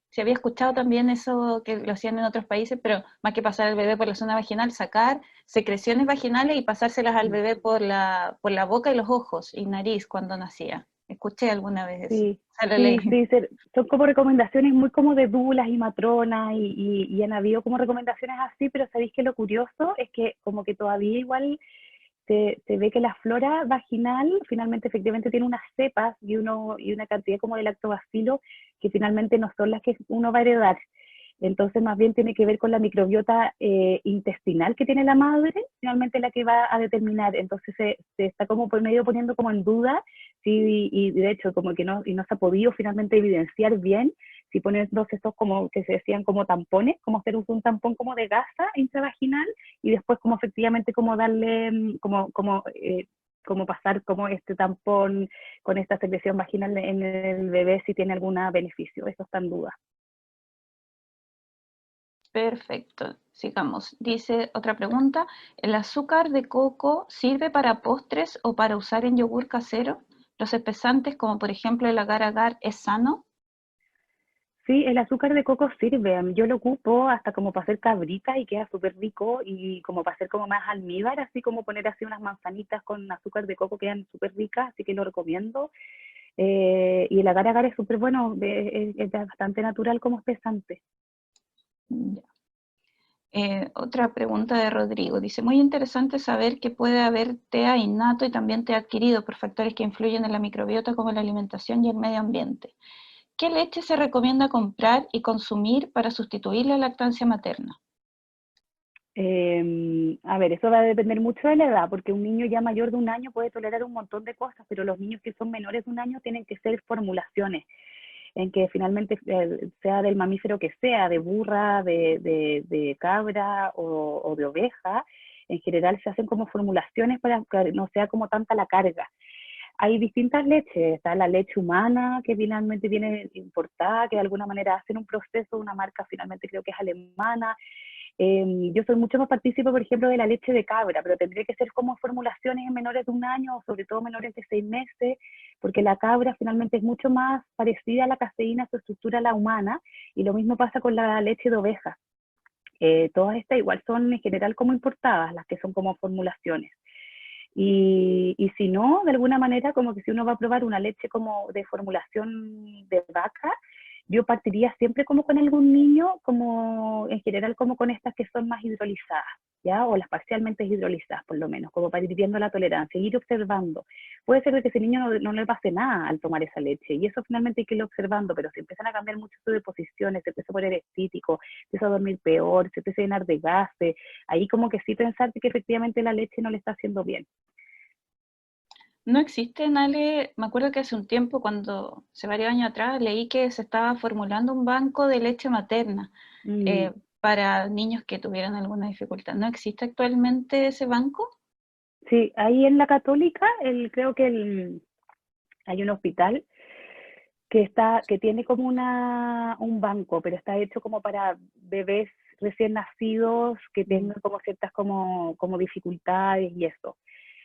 Se había escuchado también eso que lo hacían en otros países, pero más que pasar al bebé por la zona vaginal, sacar secreciones vaginales y pasárselas al bebé por la boca y los ojos y nariz cuando nacía. Escuché alguna vez eso.
Sí, son como recomendaciones muy como de dulas y matronas y han habido como recomendaciones así, pero sabéis que lo curioso es que como que todavía igual se ve que la flora vaginal finalmente efectivamente tiene unas cepas y una cantidad como de lactobacilo que finalmente no son las que uno va a heredar. Entonces más bien tiene que ver con la microbiota intestinal que tiene la madre, finalmente la que va a determinar. Entonces se está como por medio poniendo como en duda, sí, y de hecho como que no se ha podido finalmente evidenciar bien si ponen dos estos como que se decían como tampones, como hacer un tampón como de gasa intravaginal y después como efectivamente como darle como pasar como este tampón con esta secreción vaginal en el bebé si tiene algún beneficio. Eso está en duda.
Perfecto, sigamos. Dice otra pregunta, ¿el azúcar de coco sirve para postres o para usar en yogur casero? ¿Los espesantes, como por ejemplo el agar-agar, es sano?
Sí, el azúcar de coco sirve. Yo lo ocupo hasta como para hacer cabritas y queda súper rico y como para hacer como más almíbar, así como poner así unas manzanitas con azúcar de coco quedan súper ricas, así que lo recomiendo. Y el agar-agar es súper bueno, es bastante natural como espesante.
Ya. Otra pregunta de Rodrigo. Dice, muy interesante saber que puede haber TEA innato y también TEA adquirido por factores que influyen en la microbiota como la alimentación y el medio ambiente. ¿Qué leche se recomienda comprar y consumir para sustituir la lactancia materna?
A ver, eso va a depender mucho de la edad, porque un niño ya mayor de 1 año puede tolerar un montón de cosas, pero los niños que son menores de 1 año tienen que ser formulaciones en que finalmente sea del mamífero que sea, de burra, de cabra o de oveja, en general se hacen como formulaciones para que no sea como tanta la carga. Hay distintas leches, está la leche humana que finalmente viene importada, que de alguna manera hacen un proceso, una marca finalmente creo que es alemana. Yo soy mucho más partícipe, por ejemplo, de la leche de cabra, pero tendría que ser como formulaciones en menores de 1 año, o sobre todo menores de 6 meses, porque la cabra finalmente es mucho más parecida a la caseína, su estructura a la humana, y lo mismo pasa con la leche de oveja. Todas estas igual son en general como importadas, las que son como formulaciones. Y si no, de alguna manera, como que si uno va a probar una leche como de formulación de vaca, yo partiría siempre como con algún niño, como en general como con estas que son más hidrolizadas, ¿ya? O las parcialmente hidrolizadas, por lo menos, como para ir viendo la tolerancia, ir observando. Puede ser que ese niño no le pase nada al tomar esa leche, y eso finalmente hay que irlo observando, pero si empiezan a cambiar mucho sus deposiciones, se empieza a poner estítico, empieza a dormir peor, se empieza a llenar de gases, ahí como que sí pensar que efectivamente la leche no le está haciendo bien.
No existe, Ale, me acuerdo que hace un tiempo, varios años atrás, leí que se estaba formulando un banco de leche materna
Mm,
para niños que tuvieran alguna dificultad. ¿No existe actualmente ese banco?
sí, ahí en la Católica, creo que hay un hospital que tiene como un banco, pero está hecho como para bebés recién nacidos que tengan como ciertas como dificultades y eso.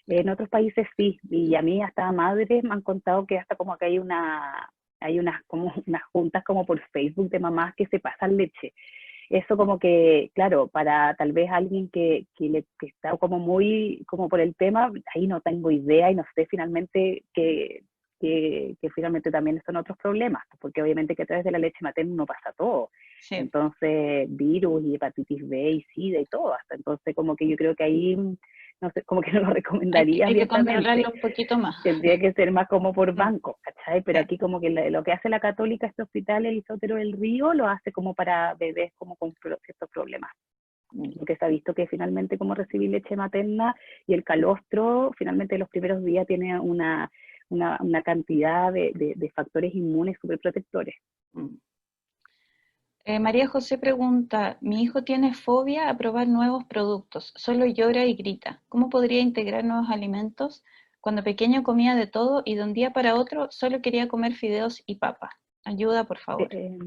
En otros países sí, y a mí hasta madres me han contado que hasta como que hay unas como unas juntas como por Facebook de mamás que se pasan leche. Eso como que, claro, para tal vez alguien que está como muy como por el tema, ahí no tengo idea y no sé finalmente que finalmente también son otros problemas, porque obviamente que a través de la leche materna no pasa todo.
Sí,
Entonces, virus y hepatitis B y SIDA y todo, hasta entonces como que yo creo que ahí, no sé, como que no lo recomendaría
hay que
abiertamente.
controlarlo un poquito más.
Tendría que ser más como por
Sí,
banco, ¿cachai? Pero
sí.
aquí como que lo que hace la Católica, este hospital Elizotero del Río, lo hace como para bebés como con ciertos problemas. Lo que se ha visto que finalmente como recibir leche materna y el calostro, finalmente los primeros días tiene una cantidad de factores inmunes súper protectores.
Mm. María José pregunta, mi hijo tiene fobia a probar nuevos productos, solo llora y grita. ¿Cómo podría integrar nuevos alimentos? Cuando pequeño comía de todo y de un día para otro solo quería comer fideos y papa. Ayuda, por
Eh,
favor.
eh,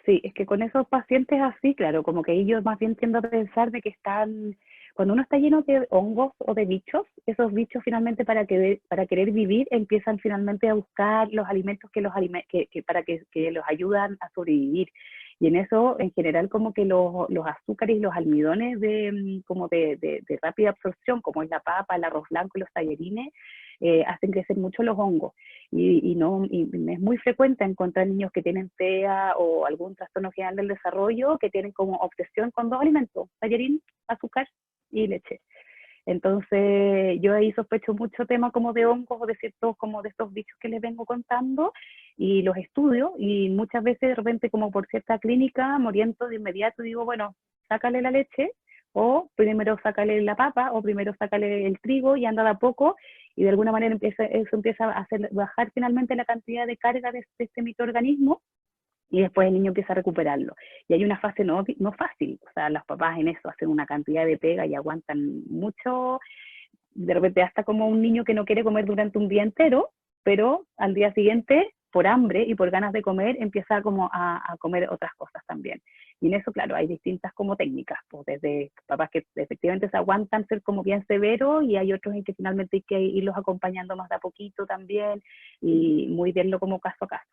sí, es que con esos pacientes así, claro, como que ellos más bien tiendo a pensar de que están, cuando uno está lleno de hongos o de bichos, esos bichos finalmente para querer vivir empiezan finalmente a buscar los alimentos que los ayudan a sobrevivir. Y en eso, en general, como que los azúcares y los almidones como de rápida absorción, como es la papa, el arroz blanco y los tallarines, hacen crecer mucho los hongos y es muy frecuente encontrar niños que tienen TEA o algún trastorno general del desarrollo que tienen como obsesión con dos alimentos, tallarín, azúcar y leche. Entonces, yo ahí sospecho mucho tema como de hongos o de ciertos, como de estos bichos que les vengo contando, y los estudio, y muchas veces de repente como por cierta clínica, me oriento de inmediato y digo, bueno, sácale la leche, o primero sácale la papa, o primero sácale el trigo, y anda de a poco, y de alguna manera eso empieza a hacer bajar finalmente la cantidad de carga de este microorganismo, y después el niño empieza a recuperarlo. Y hay una fase no fácil, o sea, los papás en eso hacen una cantidad de pega y aguantan mucho, de repente hasta como un niño que no quiere comer durante un día entero, pero al día siguiente, por hambre y por ganas de comer, empieza como a comer otras cosas también. Y en eso, claro, hay distintas como técnicas, pues desde papás que efectivamente se aguantan ser como bien severos y hay otros en que finalmente hay que irlos acompañando más de a poquito también y muy verlo como caso a caso.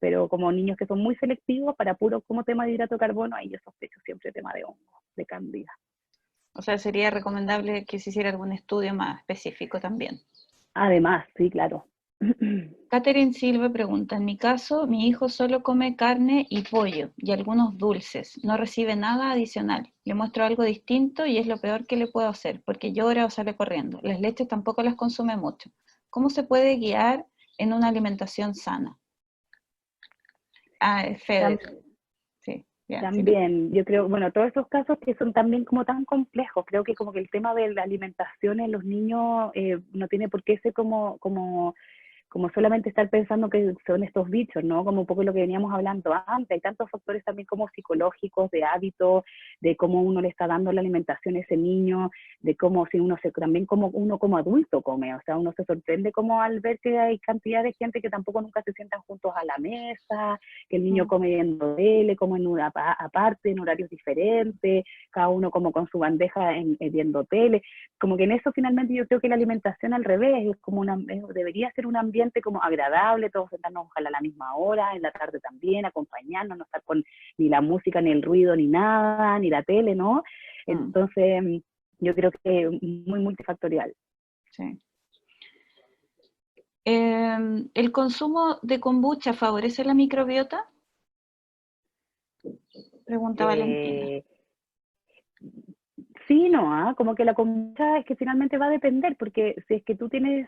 Pero como niños que son muy selectivos para puro como tema de hidrato de carbono, ahí yo sospecho siempre tema de hongo, de candida.
O sea, sería recomendable que se hiciera algún estudio más específico también.
Además, sí, claro.
Catherine Silva pregunta, en mi caso, mi hijo solo come carne y pollo y algunos dulces, no recibe nada adicional. Le muestro algo distinto y es lo peor que le puedo hacer, porque llora o sale corriendo. Las leches tampoco las consume mucho. ¿Cómo se puede guiar en una alimentación sana? Ah, es Feder. Sí, ya, sí.
También, yo creo, bueno, todos esos casos que son también como tan complejos, creo que como que el tema de la alimentación en los niños no tiene por qué ser como solamente estar pensando que son estos bichos, ¿no? Como un poco lo que veníamos hablando antes, hay tantos factores también como psicológicos, de hábitos, de cómo uno le está dando la alimentación a ese niño, de cómo si uno también como uno como adulto come, o sea, uno se sorprende como al ver que hay cantidad de gente que tampoco nunca se sientan juntos a la mesa, que el niño
Mm.
come viendo tele, come en una aparte, en horarios diferentes, cada uno como con su bandeja viendo tele, como que en eso finalmente yo creo que la alimentación al revés, es como debería ser un ambiente como agradable, todos sentarnos ojalá a la misma hora, en la tarde también, acompañarnos, no estar con ni la música, ni el ruido, ni nada, ni la tele, ¿no?
Mm,
Entonces, yo creo que muy multifactorial.
sí. ¿El consumo de kombucha favorece la microbiota? Pregunta Valentina.
Eh, Sí, no, como que la kombucha es que finalmente va a depender, porque si es que tú tienes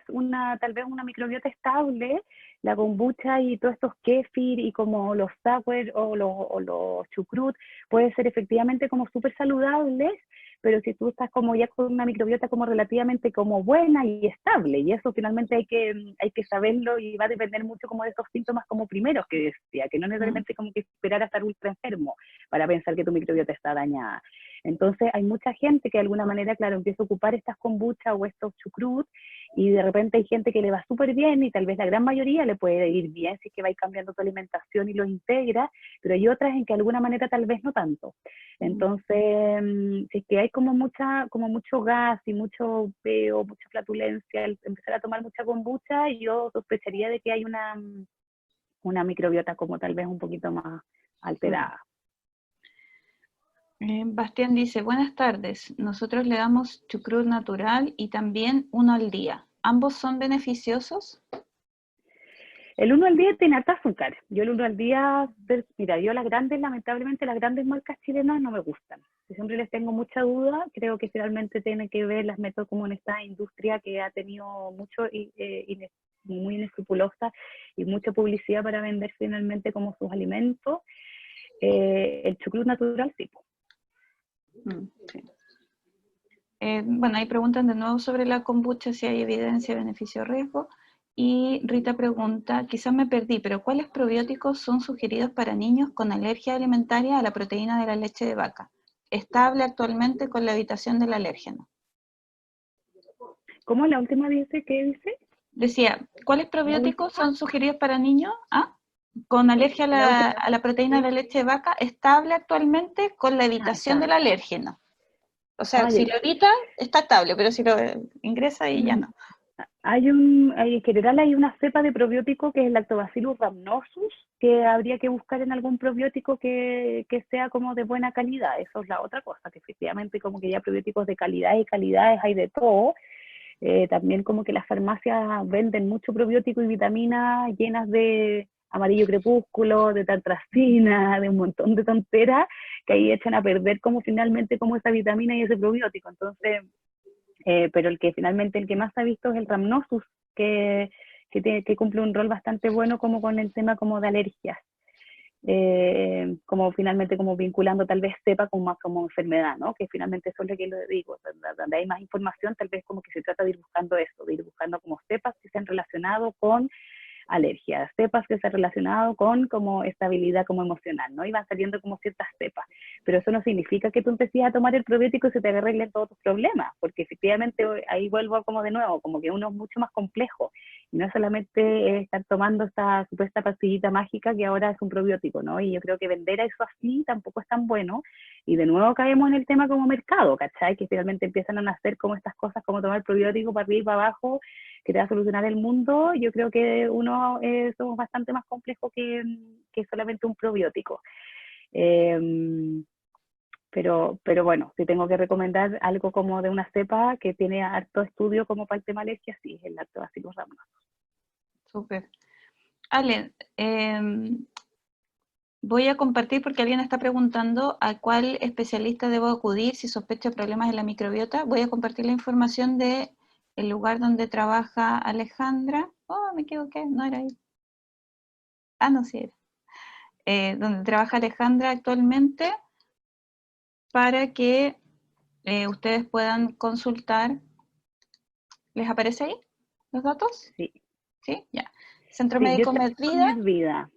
tal vez una microbiota estable, la kombucha y todos estos kéfir y como los sour o los chucrut pueden ser efectivamente como súper saludables, pero si tú estás como ya con una microbiota como relativamente como buena y estable, y eso finalmente hay que saberlo y va a depender mucho como de esos síntomas como primeros que decía, que no necesariamente como que esperar a estar ultra enfermo para pensar que tu microbiota está dañada. Entonces hay mucha gente que de alguna manera, claro, empieza a ocupar estas kombucha o estos chucrut, y de repente hay gente que le va súper bien y tal vez la gran mayoría le puede ir bien si es que va cambiando tu alimentación y lo integra, pero hay otras en que de alguna manera tal vez no tanto. Entonces, si es que hay como mucho gas y mucho peo, mucha flatulencia, al empezar a tomar mucha kombucha, yo sospecharía de que hay una microbiota como tal vez un poquito más alterada.
Bastián dice, buenas tardes, nosotros le damos chucrut natural y también uno al día. ¿Ambos son beneficiosos?
El 1 al día tiene harta azúcar. Yo el 1 al día, mira, yo las grandes, lamentablemente las grandes marcas chilenas no me gustan. Yo siempre les tengo mucha duda, creo que finalmente tiene que ver, las meto como en esta industria que ha tenido mucho muy inescrupulosa y mucha publicidad para vender finalmente como sus alimentos. El chucrut natural sí.
Sí. Bueno, ahí preguntan de nuevo sobre la kombucha, si hay evidencia de beneficio o riesgo. Y Rita pregunta, quizás me perdí, pero ¿cuáles probióticos son sugeridos para niños con alergia alimentaria a la proteína de la leche de vaca? Estable actualmente con la evitación del alérgeno.
¿Cómo la última dice? ¿Qué dice?
Decía, ¿cuáles probióticos son sugeridos para niños con alergia a la proteína de la leche de vaca? Estable actualmente con la evitación del alérgeno. O sea, si lo evita, está estable, pero si lo ingresa y ya no.
En general hay una cepa de probiótico que es el Lactobacillus rhamnosus, que habría que buscar en algún probiótico que sea como de buena calidad. Eso es la otra cosa, que efectivamente como que ya probióticos de calidad y calidades hay de todo. También como que las farmacias venden mucho probiótico y vitaminas llenas de amarillo crepúsculo, de tartracina, de un montón de tonteras que ahí echan a perder como finalmente como esa vitamina y ese probiótico. Entonces, pero el que más se ha visto es el Rhamnosus, que cumple un rol bastante bueno como con el tema como de alergias. Como finalmente como vinculando tal vez cepa como enfermedad, ¿no? Que finalmente eso es lo que lo digo, donde hay más información tal vez como que se trata de ir buscando eso, de ir buscando como cepas que se han relacionado con alergias, cepas que se han relacionado con como estabilidad como emocional, ¿no? Y van saliendo como ciertas cepas, pero eso no significa que tú empieces a tomar el probiótico y se te arreglen todos tus problemas, porque efectivamente ahí vuelvo como de nuevo, como que uno es mucho más complejo, y no solamente estar tomando esta supuesta pastillita mágica que ahora es un probiótico, ¿no? Y yo creo que vender eso así tampoco es tan bueno, y de nuevo caemos en el tema como mercado, ¿cachai? Que finalmente empiezan a nacer como estas cosas, como tomar probiótico para arriba y para abajo, que te va a solucionar el mundo. Yo creo que somos bastante más complejos que solamente un probiótico. Pero bueno, si tengo que recomendar algo como de una cepa que tiene harto estudio como para el tema alergia, sí, es el Lactobacillus rhamnosus.
Súper. Ale, voy a compartir porque alguien está preguntando a cuál especialista debo acudir si sospecho problemas en la microbiota. Voy a compartir la información de el lugar donde trabaja Alejandra. Oh, me equivoqué, no era ahí. No, sí era. Donde trabaja Alejandra actualmente para que ustedes puedan consultar. ¿Les aparece ahí los datos?
Sí.
¿Sí? Ya. Centro Médico Medvida.
Medvida.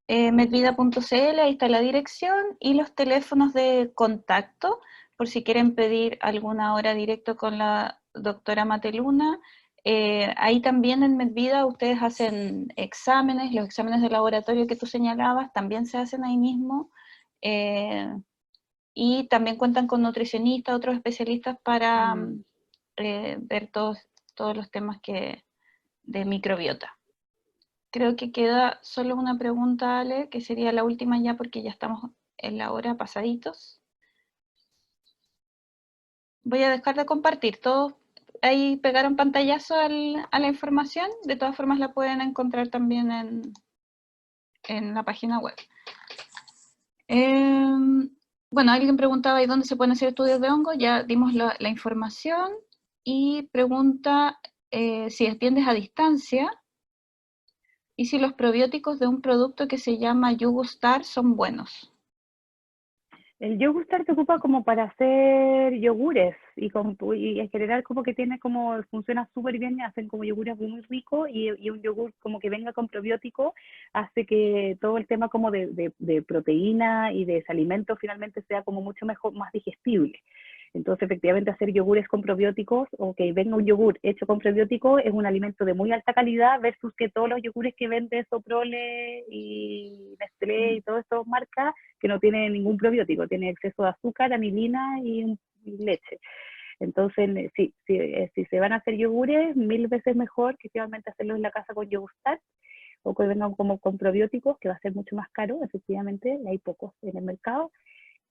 Medvida.cl, ahí está la dirección y los teléfonos de contacto por si quieren pedir alguna hora directo con la doctora Mateluna. Ahí también en Medvida ustedes hacen exámenes, los exámenes de laboratorio que tú señalabas también se hacen ahí mismo, y también cuentan con nutricionistas, otros especialistas para ver todos los temas de microbiota. Creo que queda solo una pregunta, Ale, que sería la última ya porque ya estamos en la hora pasaditos. Voy a dejar de compartir. Todos ahí pegaron pantallazo a la información. De todas formas la pueden encontrar también en la página web. Bueno, alguien preguntaba ahí dónde se pueden hacer estudios de hongo. Ya dimos la información. Y pregunta si atiendes a distancia. Y si los probióticos de un producto que se llama Yugostar son buenos.
El Yogustar se ocupa como para hacer yogures y en general como que tiene como, funciona súper bien, hacen como yogures muy ricos y un yogur como que venga con probiótico hace que todo el tema como de proteína y de ese alimento finalmente sea como mucho mejor, más digestible. Entonces, efectivamente, hacer yogures con probióticos o que venga un yogur hecho con probióticos es un alimento de muy alta calidad versus que todos los yogures que vende Soprole y Nestlé y todas estas marcas que no tienen ningún probiótico, tiene exceso de azúcar, anilina y leche. Entonces, si se van a hacer yogures, 1000 veces mejor que efectivamente hacerlo en la casa con Yogustar o que vengan como con probióticos, que va a ser mucho más caro, efectivamente, hay pocos en el mercado.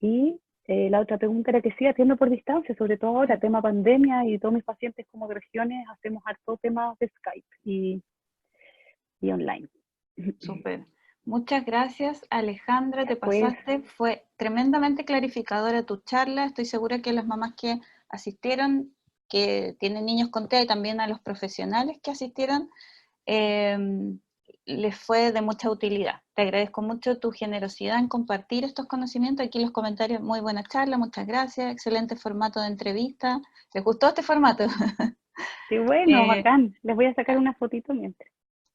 Y la otra pregunta era que sí, atiendo por distancia, sobre todo ahora, tema pandemia, y todos mis pacientes como de regiones hacemos harto temas de Skype y online.
Súper. Muchas gracias, Alejandra, te
Pues,
pasaste, fue tremendamente clarificadora tu charla, estoy segura que las mamás que asistieron, que tienen niños con TEA y también a los profesionales que asistieron, eh, les fue de mucha utilidad. Te agradezco mucho tu generosidad en compartir estos conocimientos. Aquí los comentarios, muy buena charla, muchas gracias, excelente formato de entrevista. ¿Les gustó este formato?
sí, bueno, bacán. Les voy a sacar una fotito mientras.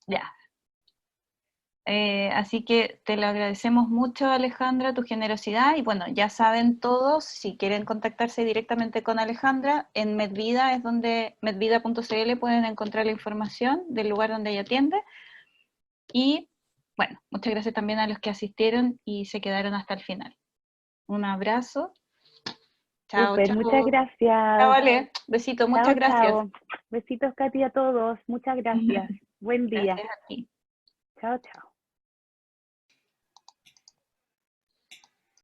Ya. Así que te lo agradecemos mucho, Alejandra, tu generosidad. Y bueno, ya saben todos, si quieren contactarse directamente con Alejandra, en Medvida es donde, medvida.cl pueden encontrar la información del lugar donde ella atiende. Y bueno, muchas gracias también a los que asistieron y se quedaron hasta el final. Un abrazo. Chao,
Súper, muchas
chao. Chao,
gracias.
Ale. Besito,
Chao,
muchas gracias.
chao. Besitos, Katy, a todos. Muchas gracias. Buen día.
Gracias a ti.
Chao, chao.